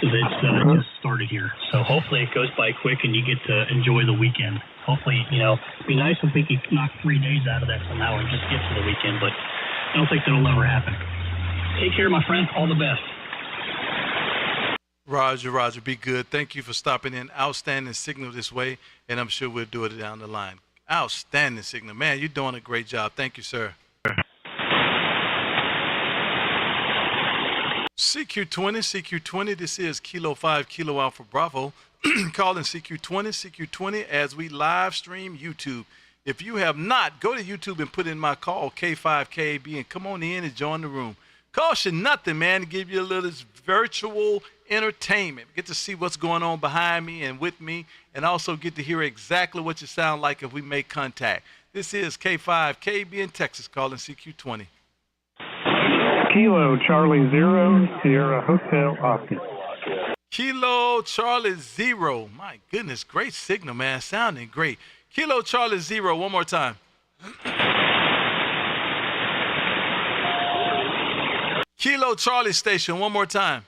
that's just started here. So hopefully it goes by quick and you get to enjoy the weekend. Hopefully, it'd be nice if we could knock 3 days out of that somehow and just get to the weekend, but I don't think that'll ever happen. Take care, my friend. All the best. Roger, Roger. Be good. Thank you for stopping in. Outstanding signal this way, and I'm sure we'll do it down the line. Outstanding signal. Man, you're doing a great job. Thank you, sir. CQ20, CQ20. This is Kilo 5, Kilo Alpha Bravo. Calling CQ20, CQ20 as we live stream YouTube. If you have not, go to YouTube and put in my call, K5KAB, and come on in and join the room. Cost you nothing, man, to give you a little virtual entertainment. Get to see what's going on behind me and with me, and also get to hear exactly what you sound like if we make contact. This is K5KB in Texas calling CQ20. Kilo Charlie 0 Sierra Hotel Austin. Kilo Charlie 0. My goodness, great signal, man. Sounding great. Kilo Charlie 0, one more time. Kilo Charlie Station, one more time.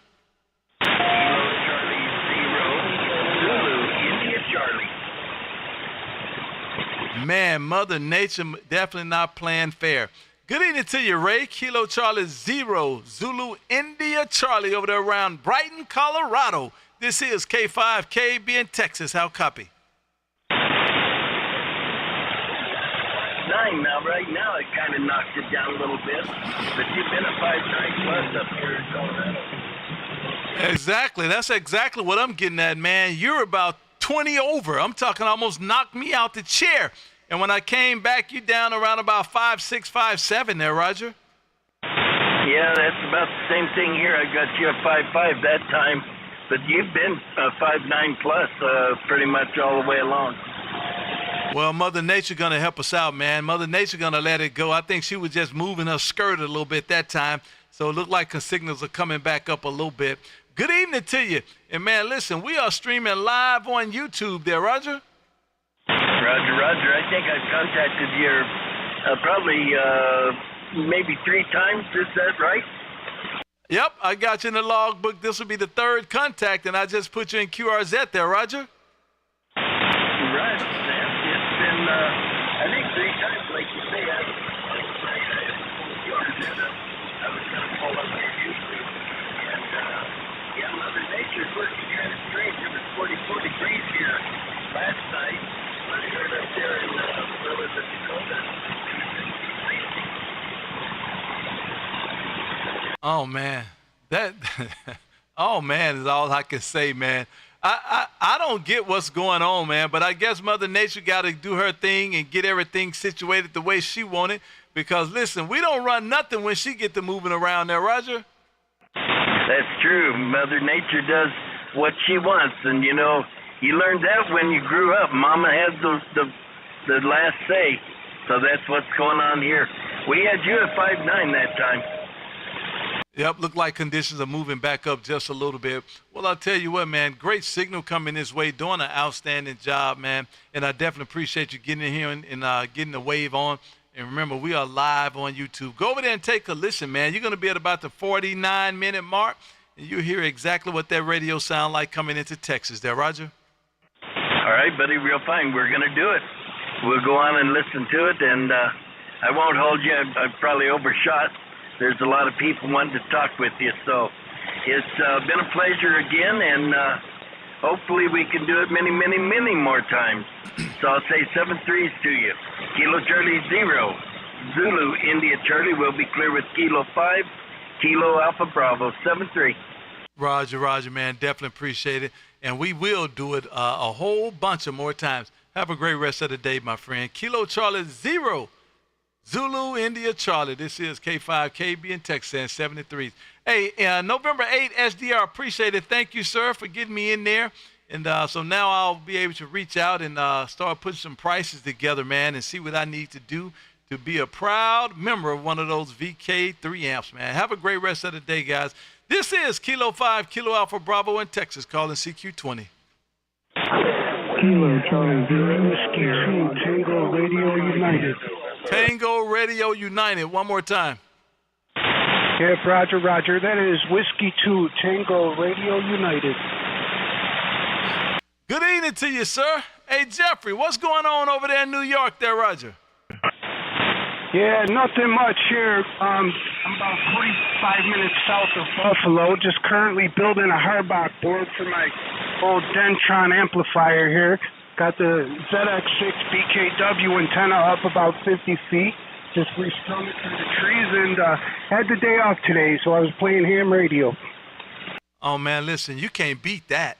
Man, Mother Nature definitely not playing fair. Good evening to you, Ray. Kilo Charlie 0, Zulu India Charlie over there around Brighton, Colorado. This is K5KB in Texas. How copy? 9 now. Right now, it kind of knocked it down a little bit. But you've been a 5.9 plus up here in Colorado. Exactly. That's exactly what I'm getting at, man. You're about 20 over. I'm talking almost knocked me out the chair. And when I came back, you down around about 5.6, 5.7 there, Roger. Yeah, that's about the same thing here. I got you a 5.5 that time. But you've been a 5.9 plus pretty much all the way along. Well, Mother Nature going to help us out, man. Mother Nature going to let it go. I think she was just moving her skirt a little bit that time. So it looked like her signals are coming back up a little bit. Good evening to you. And, man, listen, we are streaming live on YouTube there, Roger. Roger. I think I've contacted you probably maybe 3 times. Is that right? Yep, I got you in the logbook. This will be the 3rd contact, and I just put you in QRZ there, Roger. Right, Sam. It's been, I think 3 times, like you say. I was going to pull up your YouTube. And, yeah, Mother Nature's working kind of strange. It was 44 degrees here last night. I heard up there in Dakota. Oh man, is all I can say, man. I don't get what's going on, man, but I guess Mother Nature got to do her thing and get everything situated the way she wanted. Because listen, we don't run nothing when she get to moving around there, Roger. That's true. Mother Nature does what she wants, and you know. You learned that when you grew up. Mama had the last say. So that's what's going on here. We had you at 5.9 that time. Yep, look like conditions are moving back up just a little bit. Well, I'll tell you what, man, great signal coming this way, doing an outstanding job, man. And I definitely appreciate you getting in here and getting the wave on. And remember, we are live on YouTube. Go over there and take a listen, man. You're going to be at about the 49-minute mark, and you'll hear exactly what that radio sound like coming into Texas there, Roger. All right, buddy, real fine. We're going to do it. We'll go on and listen to it, and I won't hold you. I've probably overshot. There's a lot of people wanting to talk with you, so it's been a pleasure again, and hopefully we can do it many, many, many more times. So I'll say 7 threes to you. Kilo Charlie 0, Zulu India Charlie will be clear with Kilo 5, Kilo Alpha Bravo 7-3. Roger, man. Definitely appreciate it. And we will do it a whole bunch of more times. Have a great rest of the day, my friend. Kilo Charlie 0, Zulu India Charlie. This is K5KB in Texas, 73. Hey, November 8, SDR, appreciate it. Thank you, sir, for getting me in there. And so now I'll be able to reach out and start putting some prices together, man, and see what I need to do to be a proud member of one of those VK3 amps, man. Have a great rest of the day, guys. This is Kilo 5, Kilo Alpha Bravo in Texas, calling CQ20. Kilo Charlie 0, Whiskey 2, Tango Radio United. Tango Radio United. One more time. Yep, Roger. That is Whiskey 2, Tango Radio United. Good evening to you, sir. Hey, Jeffrey, what's going on over there in New York there, Roger? Yeah, nothing much here. I'm about 45 minutes south of Buffalo, just currently building a hardback board for my old Dentron amplifier here. Got the ZX6 BKW antenna up about 50 feet. Just restrung it through the trees and had the day off today, so I was playing ham radio. Oh, man, listen, you can't beat that.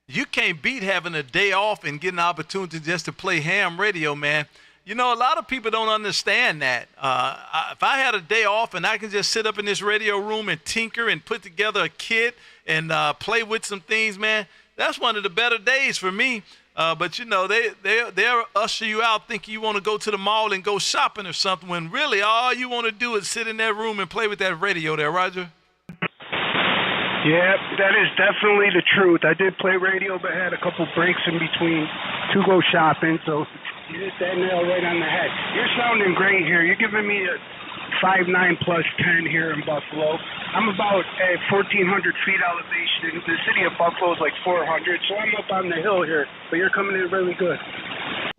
You can't beat having a day off and getting an opportunity just to play ham radio, man. You know, a lot of people don't understand that. If I had a day off and I can just sit up in this radio room and tinker and put together a kit and play with some things, man, that's one of the better days for me. But, you know, they'll usher you out thinking you want to go to the mall and go shopping or something when really all you want to do is sit in that room and play with that radio there, Roger. Yeah, that is definitely the truth. I did play radio, but had a couple breaks in between to go shopping, so you hit that nail right on the head. You're sounding great here. You're giving me a 5.9 plus 10 here in Buffalo. I'm about at 1,400 feet elevation. The city of Buffalo is like 400, so I'm up on the hill here, but you're coming in really good.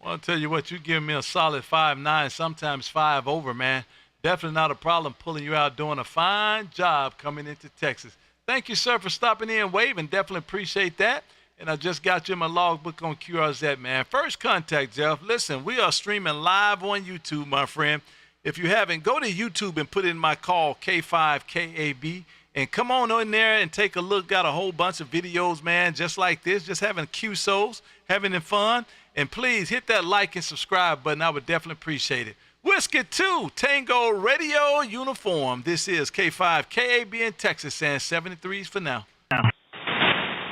Well, I'll tell you what, you give me a solid 5.9, sometimes 5 over, man. Definitely not a problem pulling you out, doing a fine job coming into Texas. Thank you, sir, for stopping in and waving. Definitely appreciate that. And I just got you in my logbook on QRZ, man. First contact, Jeff. Listen, we are streaming live on YouTube, my friend. If you haven't, go to YouTube and put in my call, K5KAB, and come on in there and take a look. Got a whole bunch of videos, man, just like this, just having QSOs, having fun. And please hit that like and subscribe button. I would definitely appreciate it. Whiskey 2, Tango Radio Uniform. This is K5KAB in Texas, saying 73s for now.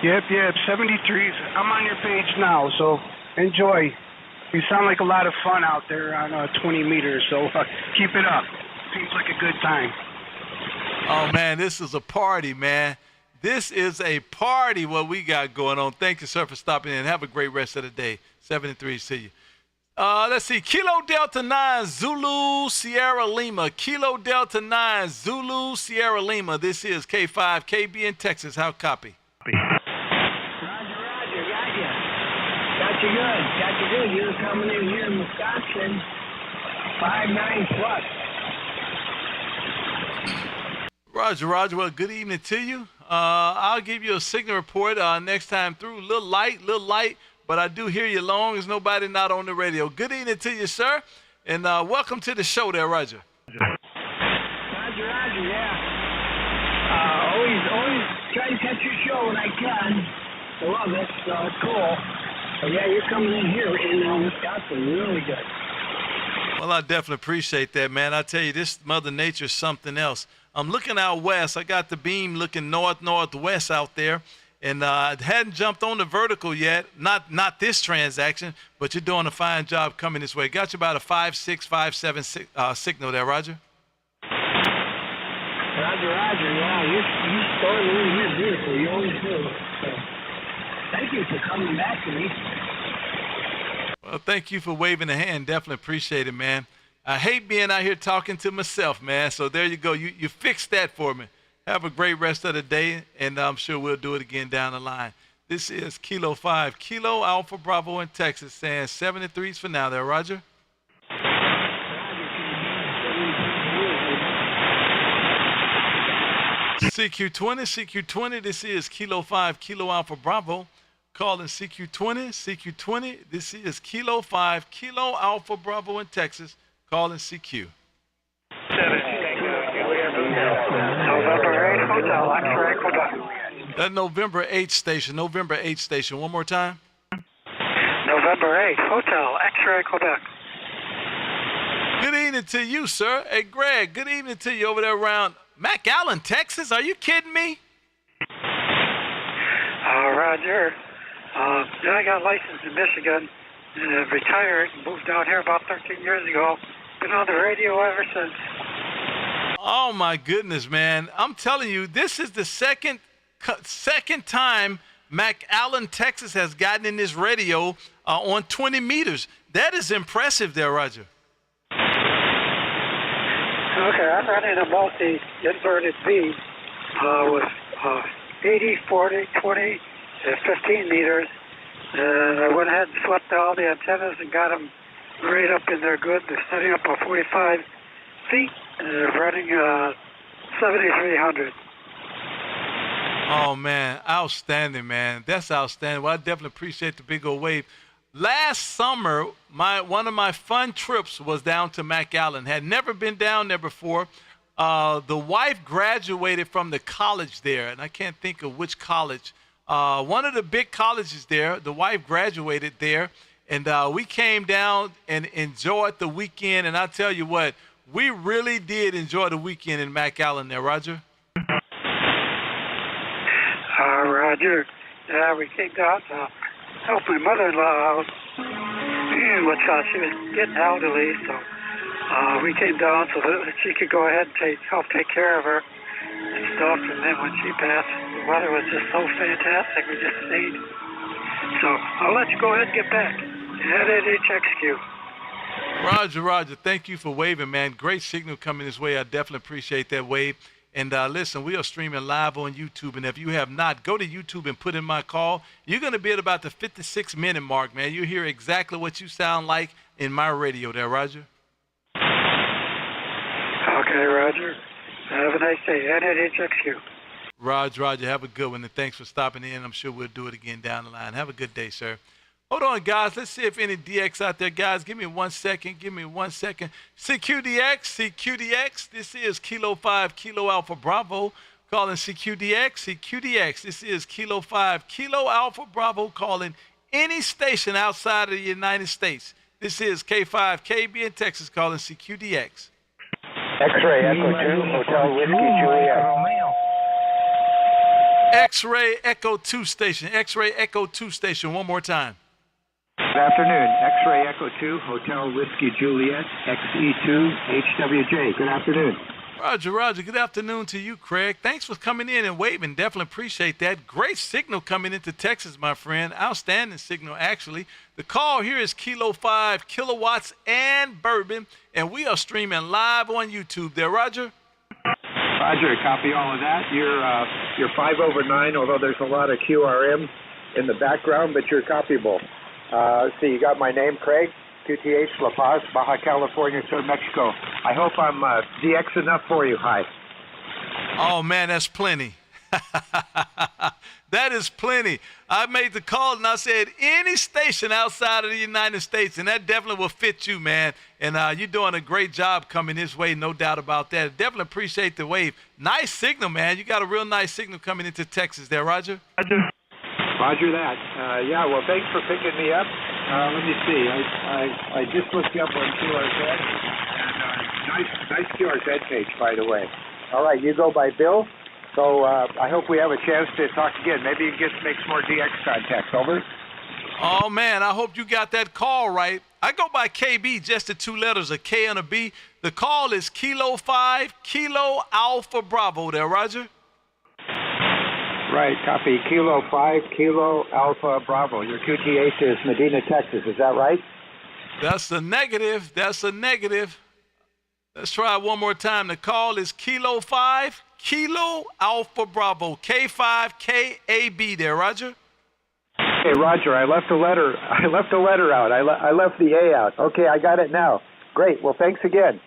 Yep, 73s. I'm on your page now, so enjoy. You sound like a lot of fun out there on 20 meters, so keep it up. Seems like a good time. Oh, man, this is a party, man. This is a party what we got going on. Thank you, sir, for stopping in. Have a great rest of the day. 73, see you. Let's see. Kilo Delta 9 Zulu Sierra Lima. Kilo Delta 9 Zulu Sierra Lima. This is K5KB in Texas. How copy? Roger, got you good. You're coming in here in Wisconsin, 5.9 plus. Roger. Well, good evening to you. I'll give you a signal report next time through. Little light, but I do hear you long as nobody not on the radio. Good evening to you, sir, and welcome to the show there, Roger. Roger, yeah. Always try to catch your show when I can. I love it, so it's cool. But yeah, you're coming in here in Wisconsin, really good. Well, I definitely appreciate that, man. I tell you, this Mother Nature's something else. I'm looking out west. I got the beam looking northwest out there, and I hadn't jumped on the vertical yet. Not this transaction, but you're doing a fine job coming this way. Got you about a 5.6, 5.7 signal there, Roger. Roger, yeah. You started in here beautiful. You always do. So, thank you for coming back to me. Well, thank you for waving a hand. Definitely appreciate it, man. I hate being out here talking to myself, man. So there you go. You fixed that for me. Have a great rest of the day, and I'm sure we'll do it again down the line. This is Kilo 5, Kilo Alpha Bravo in Texas, saying 73s for now there, Roger. CQ20, this is Kilo 5, Kilo Alpha Bravo. Calling CQ20, this is Kilo 5, Kilo Alpha Bravo in Texas. Calling CQ. November 8 Hotel, X-Ray, Quebec. That November 8 station. One more time. November 8 Hotel, X-Ray, Quebec. Good evening to you, sir. Hey, Greg, good evening to you over there around McAllen, Texas. Are you kidding me? Roger. I got licensed in Michigan, retired, moved down here about 13 years ago. Been on the radio ever since. Oh, my goodness, man. I'm telling you, this is the second time McAllen, Texas has gotten in this radio on 20 meters. That is impressive there, Roger. Okay, I'm running a multi-inverted beam with 80, 40, 20, 15 meters. And I went ahead and swept all the antennas and got them right up in there good. They're setting up a 45 feet, running 7,300. Oh, man, outstanding, man. That's outstanding. Well, I definitely appreciate the big old wave. Last summer, one of my fun trips was down to McAllen. Had never been down there before. The wife graduated from the college there, and I can't think of which college. One of the big colleges there. The wife graduated there, and we came down and enjoyed the weekend. And I tell you what, we really did enjoy the weekend in McAllen there, Roger. Roger. Yeah, we came down to help my mother-in-law out, which she was getting elderly, so we came down so that she could go ahead and help take care of her and stuff. And then when she passed, the weather was just so fantastic. We just stayed. So I'll let you go ahead and get back. Head at HXQ. Roger. Thank you for waving, man. Great signal coming this way. I definitely appreciate that wave. And listen, we are streaming live on YouTube. And if you have not, go to YouTube and put in my call. You're going to be at about the 56-minute mark, man. You hear exactly what you sound like in my radio there, Roger. Okay, Roger. Have a nice day. Head at HXQ. Roger. Have a good one. And thanks for stopping in. I'm sure we'll do it again down the line. Have a good day, sir. Hold on, guys. Let's see if any DX out there. Guys, give me 1 second. CQDX. This is Kilo 5, Kilo Alpha Bravo. Calling CQDX. This is Kilo 5, Kilo Alpha Bravo. Calling any station outside of the United States. This is K5, KB in Texas. Calling CQDX. X-Ray Echo 2, Hotel Whiskey Juliet. X-Ray Echo 2 station. One more time. Good afternoon. X-Ray Echo 2, Hotel Whiskey Juliet, XE2, HWJ. Good afternoon. Roger. Good afternoon to you, Craig. Thanks for coming in and waving. Definitely appreciate that. Great signal coming into Texas, my friend. Outstanding signal, actually. The call here is Kilo 5, Kilowatts and Bourbon, and we are streaming live on YouTube there, Roger. Roger, copy all of that. You're 5 over 9, although there's a lot of QRM in the background, but you're copyable. See, you got my name, Craig, QTH, La Paz, Baja California, Sur Mexico. I hope I'm DX enough for you. Hi. Oh, man, that's plenty. That is plenty. I made the call and I said any station outside of the United States, and that definitely will fit you, man. And you're doing a great job coming this way, no doubt about that. Definitely appreciate the wave. Nice signal, man. You got a real nice signal coming into Texas there, Roger. Roger that. Yeah, well, thanks for picking me up. Let me see. I just looked you up on QRZ. And nice QRZ page, by the way. All right, you go by Bill. So I hope we have a chance to talk again. Maybe you can make some more DX contacts. Over. Oh, man, I hope you got that call right. I go by KB, just the 2 letters, a K and a B. The call is Kilo 5, Kilo Alpha Bravo there, Roger. Right, copy. Kilo 5, Kilo Alpha Bravo. Your QTH is Medina, Texas. Is that right? That's a negative. Let's try it one more time. The call is Kilo 5, Kilo Alpha Bravo. K5, KAB there, Roger. Hey, Roger, I left a letter out. I left the A out. Okay, I got it now. Great. Well, thanks again.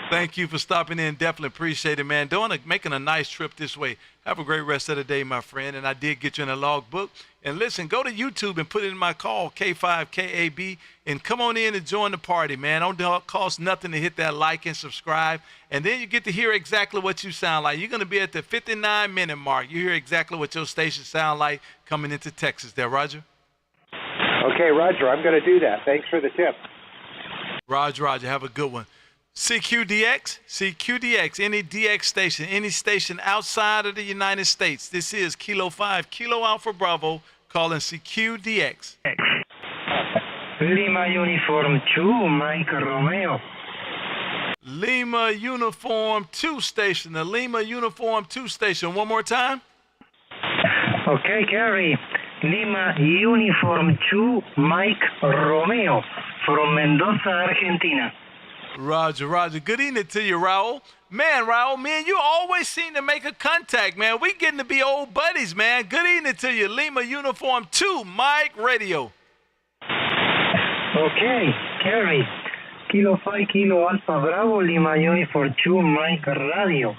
Thank you for stopping in. Definitely appreciate it, man. Making a nice trip this way. Have a great rest of the day, my friend. And I did get you in a logbook. And listen, go to YouTube and put in my call, K5KAB, and come on in and join the party, man. Don't cost nothing to hit that like and subscribe. And then you get to hear exactly what you sound like. You're going to be at the 59-minute mark. You hear exactly what your station sound like coming into Texas there, Roger. Okay, Roger, I'm going to do that. Thanks for the tip. Roger. Have a good one. CQDX, any DX station, any station outside of the United States. This is Kilo 5, Kilo Alpha Bravo, calling CQDX. Lima Uniform 2, Mike Romeo. Lima Uniform 2 station, the Lima Uniform 2 station. One more time. Okay, Gary. Lima Uniform 2, Mike Romeo, from Mendoza, Argentina. Roger. Good evening to you, Raul. Man, you always seem to make a contact, man. We getting to be old buddies, man. Good evening to you, Lima Uniform 2, Mike Radio. Okay, Kerry. Kilo 5 Kilo Alpha Bravo Lima Uniform 2 Mike Radio.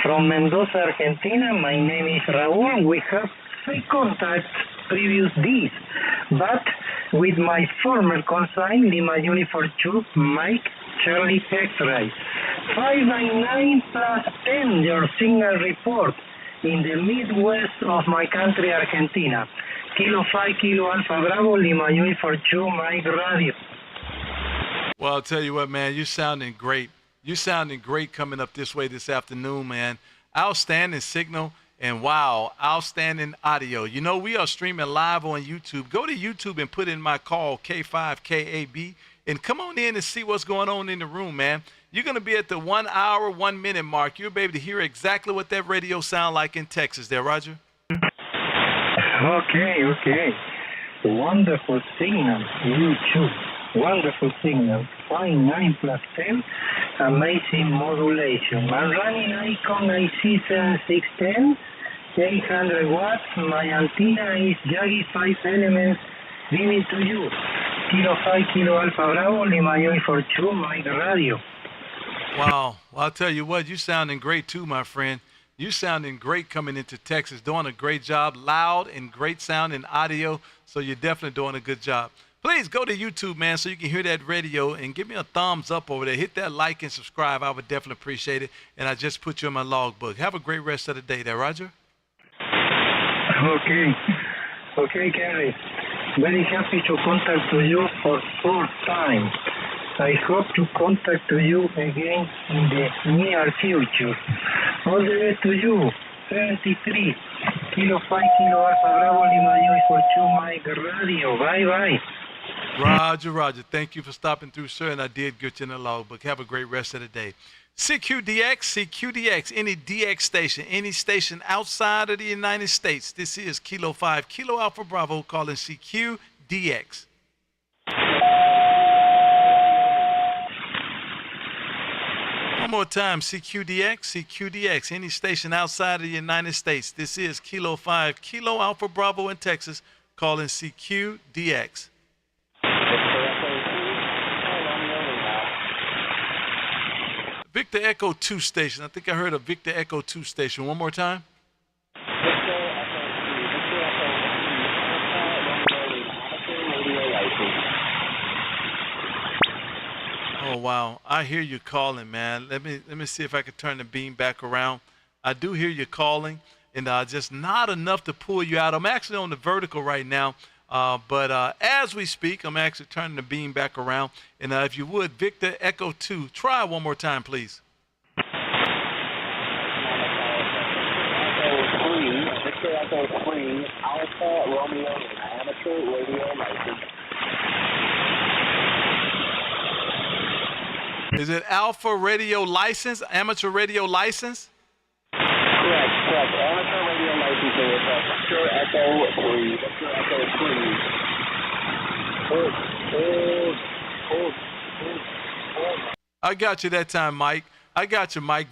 From Mendoza, Argentina, my name is Raúl. We have 3 contacts previous days, but with my former consign, Lima Uniform 2 Mike Charlie X-Ray. 599 plus 10, your signal report in the Midwest of my country, Argentina. Kilo 5 Kilo Alpha Bravo Lima Uniform 2 Mike Radio. Well, I'll tell you what, man, you're sounding great. You're sounding great coming up this way this afternoon, man. Outstanding signal and, wow, outstanding audio. You know, we are streaming live on YouTube. Go to YouTube and put in my call, K5KAB, and come on in and see what's going on in the room, man. You're going to be at the 1 hour, 1 minute mark. You'll be able to hear exactly what that radio sound like in Texas there, Roger. Okay. Wonderful signal, YouTube. Wonderful signal. 5.9 plus 10. Amazing modulation. I'm running Icon IC7610. 800 watts. My antenna is Yagi 5 elements. Beaming to you. Kilo 5 Kilo Alpha Bravo Lima Uniform 2 Mike Radio. Wow. Well, I'll tell you what, you sounding great too, my friend. You sounding great coming into Texas, doing a great job, loud and great sound and audio, so you're definitely doing a good job. Please go to YouTube, man, so you can hear that radio and give me a thumbs up over there. Hit that like and subscribe. I would definitely appreciate it, and I just put you in my logbook. Have a great rest of the day there, Roger. Okay, Gary. Very happy to contact to you for 4 times. I hope to contact to you again in the near future. All the way to you, 73, Kilo 5 Kilo Alpha Bravo Lima Uniform 2 Mike Radio. Bye. Roger. Thank you for stopping through, sir, and I did get you in the logbook. Have a great rest of the day. CQDX, any DX station, any station outside of the United States. This is Kilo 5 Kilo Alpha Bravo calling CQDX. One more time, CQDX, any station outside of the United States. This is Kilo 5 Kilo Alpha Bravo in Texas calling CQDX. Victor Echo 2 station. I think I heard a Victor Echo 2 station. One more time. Oh, wow. I hear you calling, man. Let me see if I can turn the beam back around. I do hear you calling, and just not enough to pull you out. I'm actually on the vertical right now. But as we speak, I'm actually turning the beam back around. And if you would, Victor Echo 2, try one more time, please. Victor Echo 3, Alpha Romeo, amateur radio license. Is it Alpha Radio License, amateur radio license? Correct. Amateur radio license is Victor Echo 3. Victor Echo 3. I got you that time, Mike.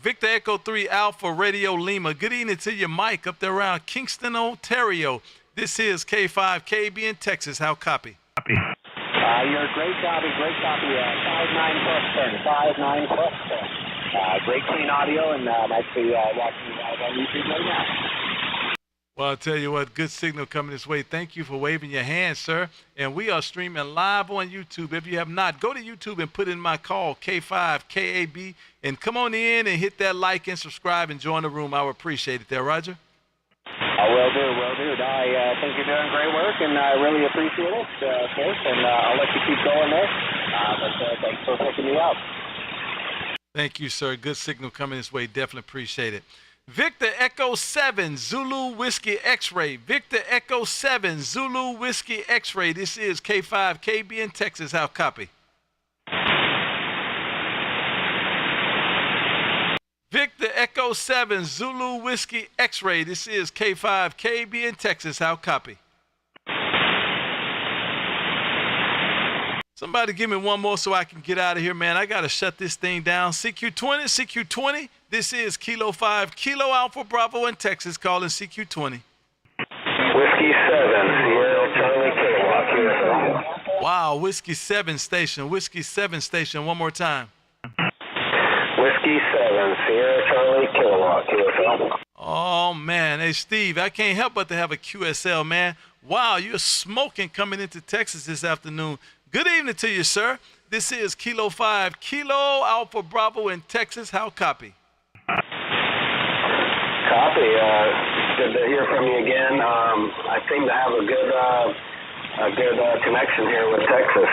Victor Echo 3 Alpha Radio Lima. Good evening to you, Mike, up there around Kingston, Ontario. This is K5KB in Texas. How copy? You're a great copy. 5.9 plus 10. 5.9 plus 10. Great clean audio, and I'm actually watching you guys on YouTube right now. Well, I'll tell you what, good signal coming this way. Thank you for waving your hand, sir. And we are streaming live on YouTube. If you have not, go to YouTube and put in my call, K5KAB, and come on in and hit that like and subscribe and join the room. I would appreciate it there, Roger. I will do. I think you're doing great work, and I really appreciate it, Chris, and I'll let you keep going there. But thanks for picking me up. Thank you, sir. Good signal coming this way. Definitely appreciate it. Victor Echo 7, Zulu Whiskey X-Ray. Victor Echo 7, Zulu Whiskey X-Ray. This is K5KB in Texas. How copy? Victor Echo 7, Zulu Whiskey X-Ray. This is K5KB in Texas. How copy? Somebody give me one more so I can get out of here, man. I got to shut this thing down. CQ20. This is Kilo 5, Kilo Alpha Bravo in Texas, calling CQ20. Whiskey 7, Sierra Charlie Kilowatt, QSO. Wow, Whiskey 7 station. Whiskey 7 station. One more time. Whiskey 7, Sierra Charlie Kilowatt, QSO. Oh, man. Hey, Steve, I can't help but to have a QSL, man. Wow, you're smoking coming into Texas this afternoon. Good evening to you, sir. This is Kilo 5, Kilo Alpha Bravo in Texas. How copy? Copy. Good to hear from you again. I seem to have a good connection here with Texas.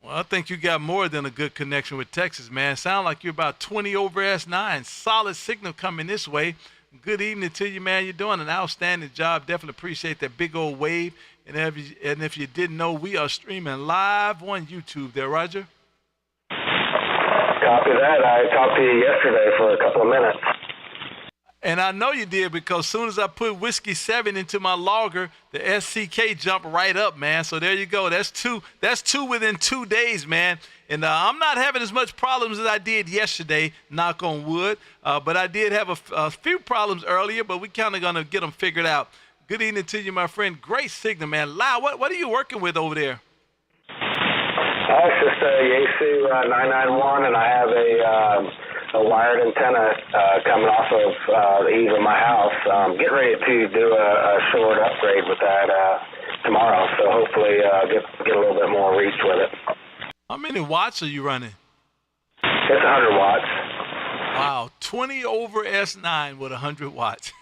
Well, I think you got more than a good connection with Texas, man. Sound like you're about 20 over S9. Solid signal coming this way. Good evening to you, man. You're doing an outstanding job. Definitely appreciate that big old wave. And if you didn't know, we are streaming live on YouTube there, Roger. Copy that. I talked to you yesterday for a couple of minutes. And I know you did, because as soon as I put Whiskey 7 into my logger, the SCK jumped right up, man. So there you go. That's two within 2 days, man. And I'm not having as much problems as I did yesterday, knock on wood. But I did have a few problems earlier, but we kind of going to get them figured out. Good evening to you, my friend. Great signal, man. Lau, what are you working with over there? It's just a Yaesu 991, and I have a wired antenna coming off of the eave of my house. Getting ready to do a short upgrade with that tomorrow, so hopefully get a little bit more reach with it. How many watts are you running? It's 100 watts. Wow, 20 over S9 with 100 watts.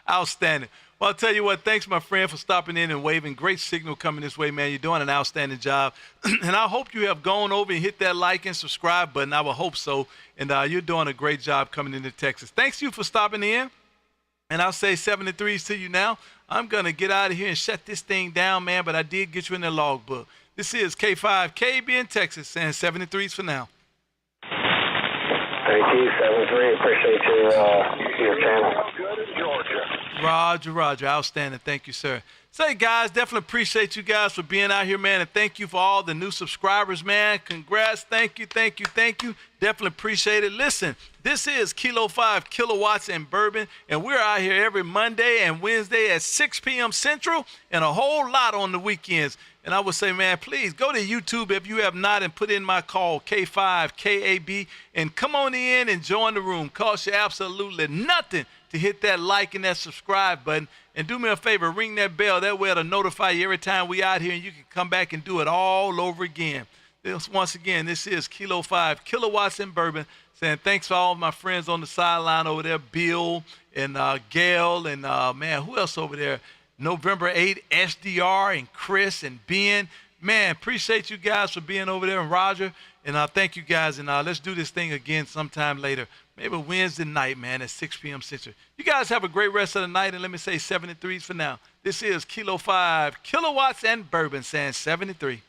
Outstanding. Well, I'll tell you what, thanks, my friend, for stopping in and waving. Great signal coming this way, man. You're doing an outstanding job. And I hope you have gone over and hit that like and subscribe button. I will hope so. And you're doing a great job coming into Texas. Thanks you for stopping in. And I'll say 73s to you now. I'm going to get out of here and shut this thing down, man, but I did get you in the logbook. This is K5 KB in Texas, saying 73s for now. Thank you, 73. Appreciate your channel. Roger. Outstanding. Thank you, sir. Say, guys, definitely appreciate you guys for being out here, man, and thank you for all the new subscribers, man. Congrats. Thank you. Definitely appreciate it. Listen, this is Kilo 5 Kilowatts and Bourbon, and we're out here every Monday and Wednesday at 6 p.m. Central, and a whole lot on the weekends. And I would say, man, please go to YouTube if you have not and put in my call, K5 KAB, and come on in and join the room. Costs you absolutely nothing to hit that like and that subscribe button. And do me a favor, ring that bell. That way it'll notify you every time we out here, and you can come back and do it all over again. Once again, this is Kilo 5 Kilowatts and Bourbon, saying thanks for all of my friends on the sideline over there, Bill and Gail and, man, who else over there? November 8, SDR and Chris and Ben. Man, appreciate you guys for being over there, and Roger. And thank you guys. And let's do this thing again sometime later. Maybe Wednesday night, man, at 6 p.m. Central. You guys have a great rest of the night, and let me say 73s for now. This is Kilo 5 Kilowatts and Bourbon, saying 73.